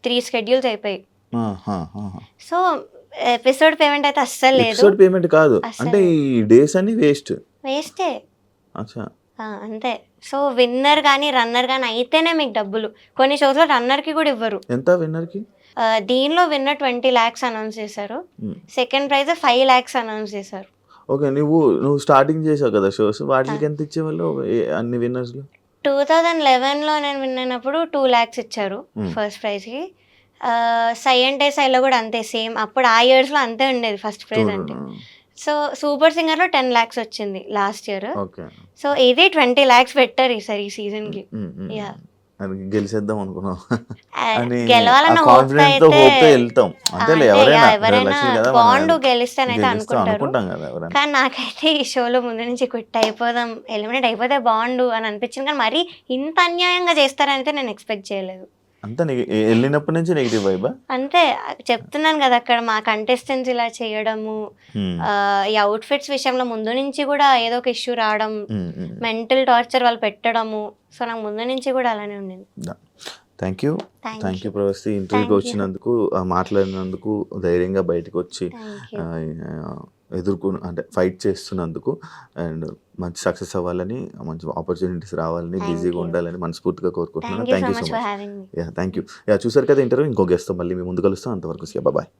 3 schedules అయిపోయి. సో ఎపిసోడ్ పేమెంట్ అయితే అస్సలు లేదు. ఎపిసోడ్ పేమెంట్ కాదు అంటే ఈ డేస్ అన్ని వేస్టే. అచ్చా, అంతే. సో విన్నర్ కానీ రన్నర్ కానీ అయితేనే మీకు డబ్బులు. కొన్ని షోస్లో రన్నర్కి కూడా ఇవ్వరు. ఎంత విన్నర్కి? దీనిలో విన్నర్ 20 lakhs అనౌన్స్ చేశారు, సెకండ్ ప్రైజ్ 5 lakhs అనౌన్స్ చేశారు. ఓకే, నువ్వు స్టార్టింగ్ చేసావు కదా షోస్, వాటికి ఎంత ఇచ్చేవాళ్ళు అన్ని విన్నర్స్ లో? 2011లో నేను విన్ అయినప్పుడు 2 lakhs ఇచ్చారు ఫస్ట్ ప్రైజ్కి. సై అంటే సైలో కూడా అంతే, సేమ్. అప్పుడు ఆ ఇయర్స్లో అంతే ఉండేది ఫస్ట్ ప్రైజ్ అంటే. సో సూపర్ సింగర్లో 10 lakhs వచ్చింది లాస్ట్ ఇయర్. సో ఇది 20 lakhs పెట్టారు ఈసారి ఈ సీజన్కి. గెలిచేద్దాం అనుకున్నాం, గెలవాలన్న ఎవరైనా బాండ్ గెలిస్తానైతే అనుకుంటారు, కానీ నాకైతే ఈ షోలో ముందు నుంచి క్విట్ అయిపోదాం, ఎలిమినేట్ అయిపోతే బాండు అని అనిపించింది. కానీ మరి ఇంత అన్యాయంగా చేస్తారని అయితే నేను ఎక్స్పెక్ట్ చేయలేదు. అంతా వెళ్ళినప్పటి నుంచి నెగిటివ్ వైబ్. అంతే చెప్తున్నాను కదా, అక్కడ మా కంటెస్టెంట్స్ ఇలా చేయడము, ఈ అవుట్ఫిట్స్ విషయంలో ముందు నుంచి కూడా ఏదో ఒక ఇష్యూ రావడం, మెంటల్ టార్చర్ వాళ్ళు పెట్టడము. సో నాకు ముందు నుంచి కూడా అలానే ఉండింది. థ్యాంక్ యూ ప్రవస్తి, ఇంటర్వ్యూకి వచ్చినందుకు, మాట్లాడినందుకు, ధైర్యంగా బయటకు వచ్చి అంటే ఫైట్ చేస్తున్నందుకు, అండ్ మంచి సక్సెస్ అవ్వాలని, మంచి ఆపర్చునిటీస్ రావాలని, బిజీగా ఉండాలని మనస్ఫూర్తిగా కోరుకుంటున్నాను. Thank you so much. Thank you. చూసారు కదా ఇంటర్వ్యూ, ఇంకో గెస్ట్తో మళ్ళీ మీ ముందు కలుస్తాం. అంతవరకు బాయ్.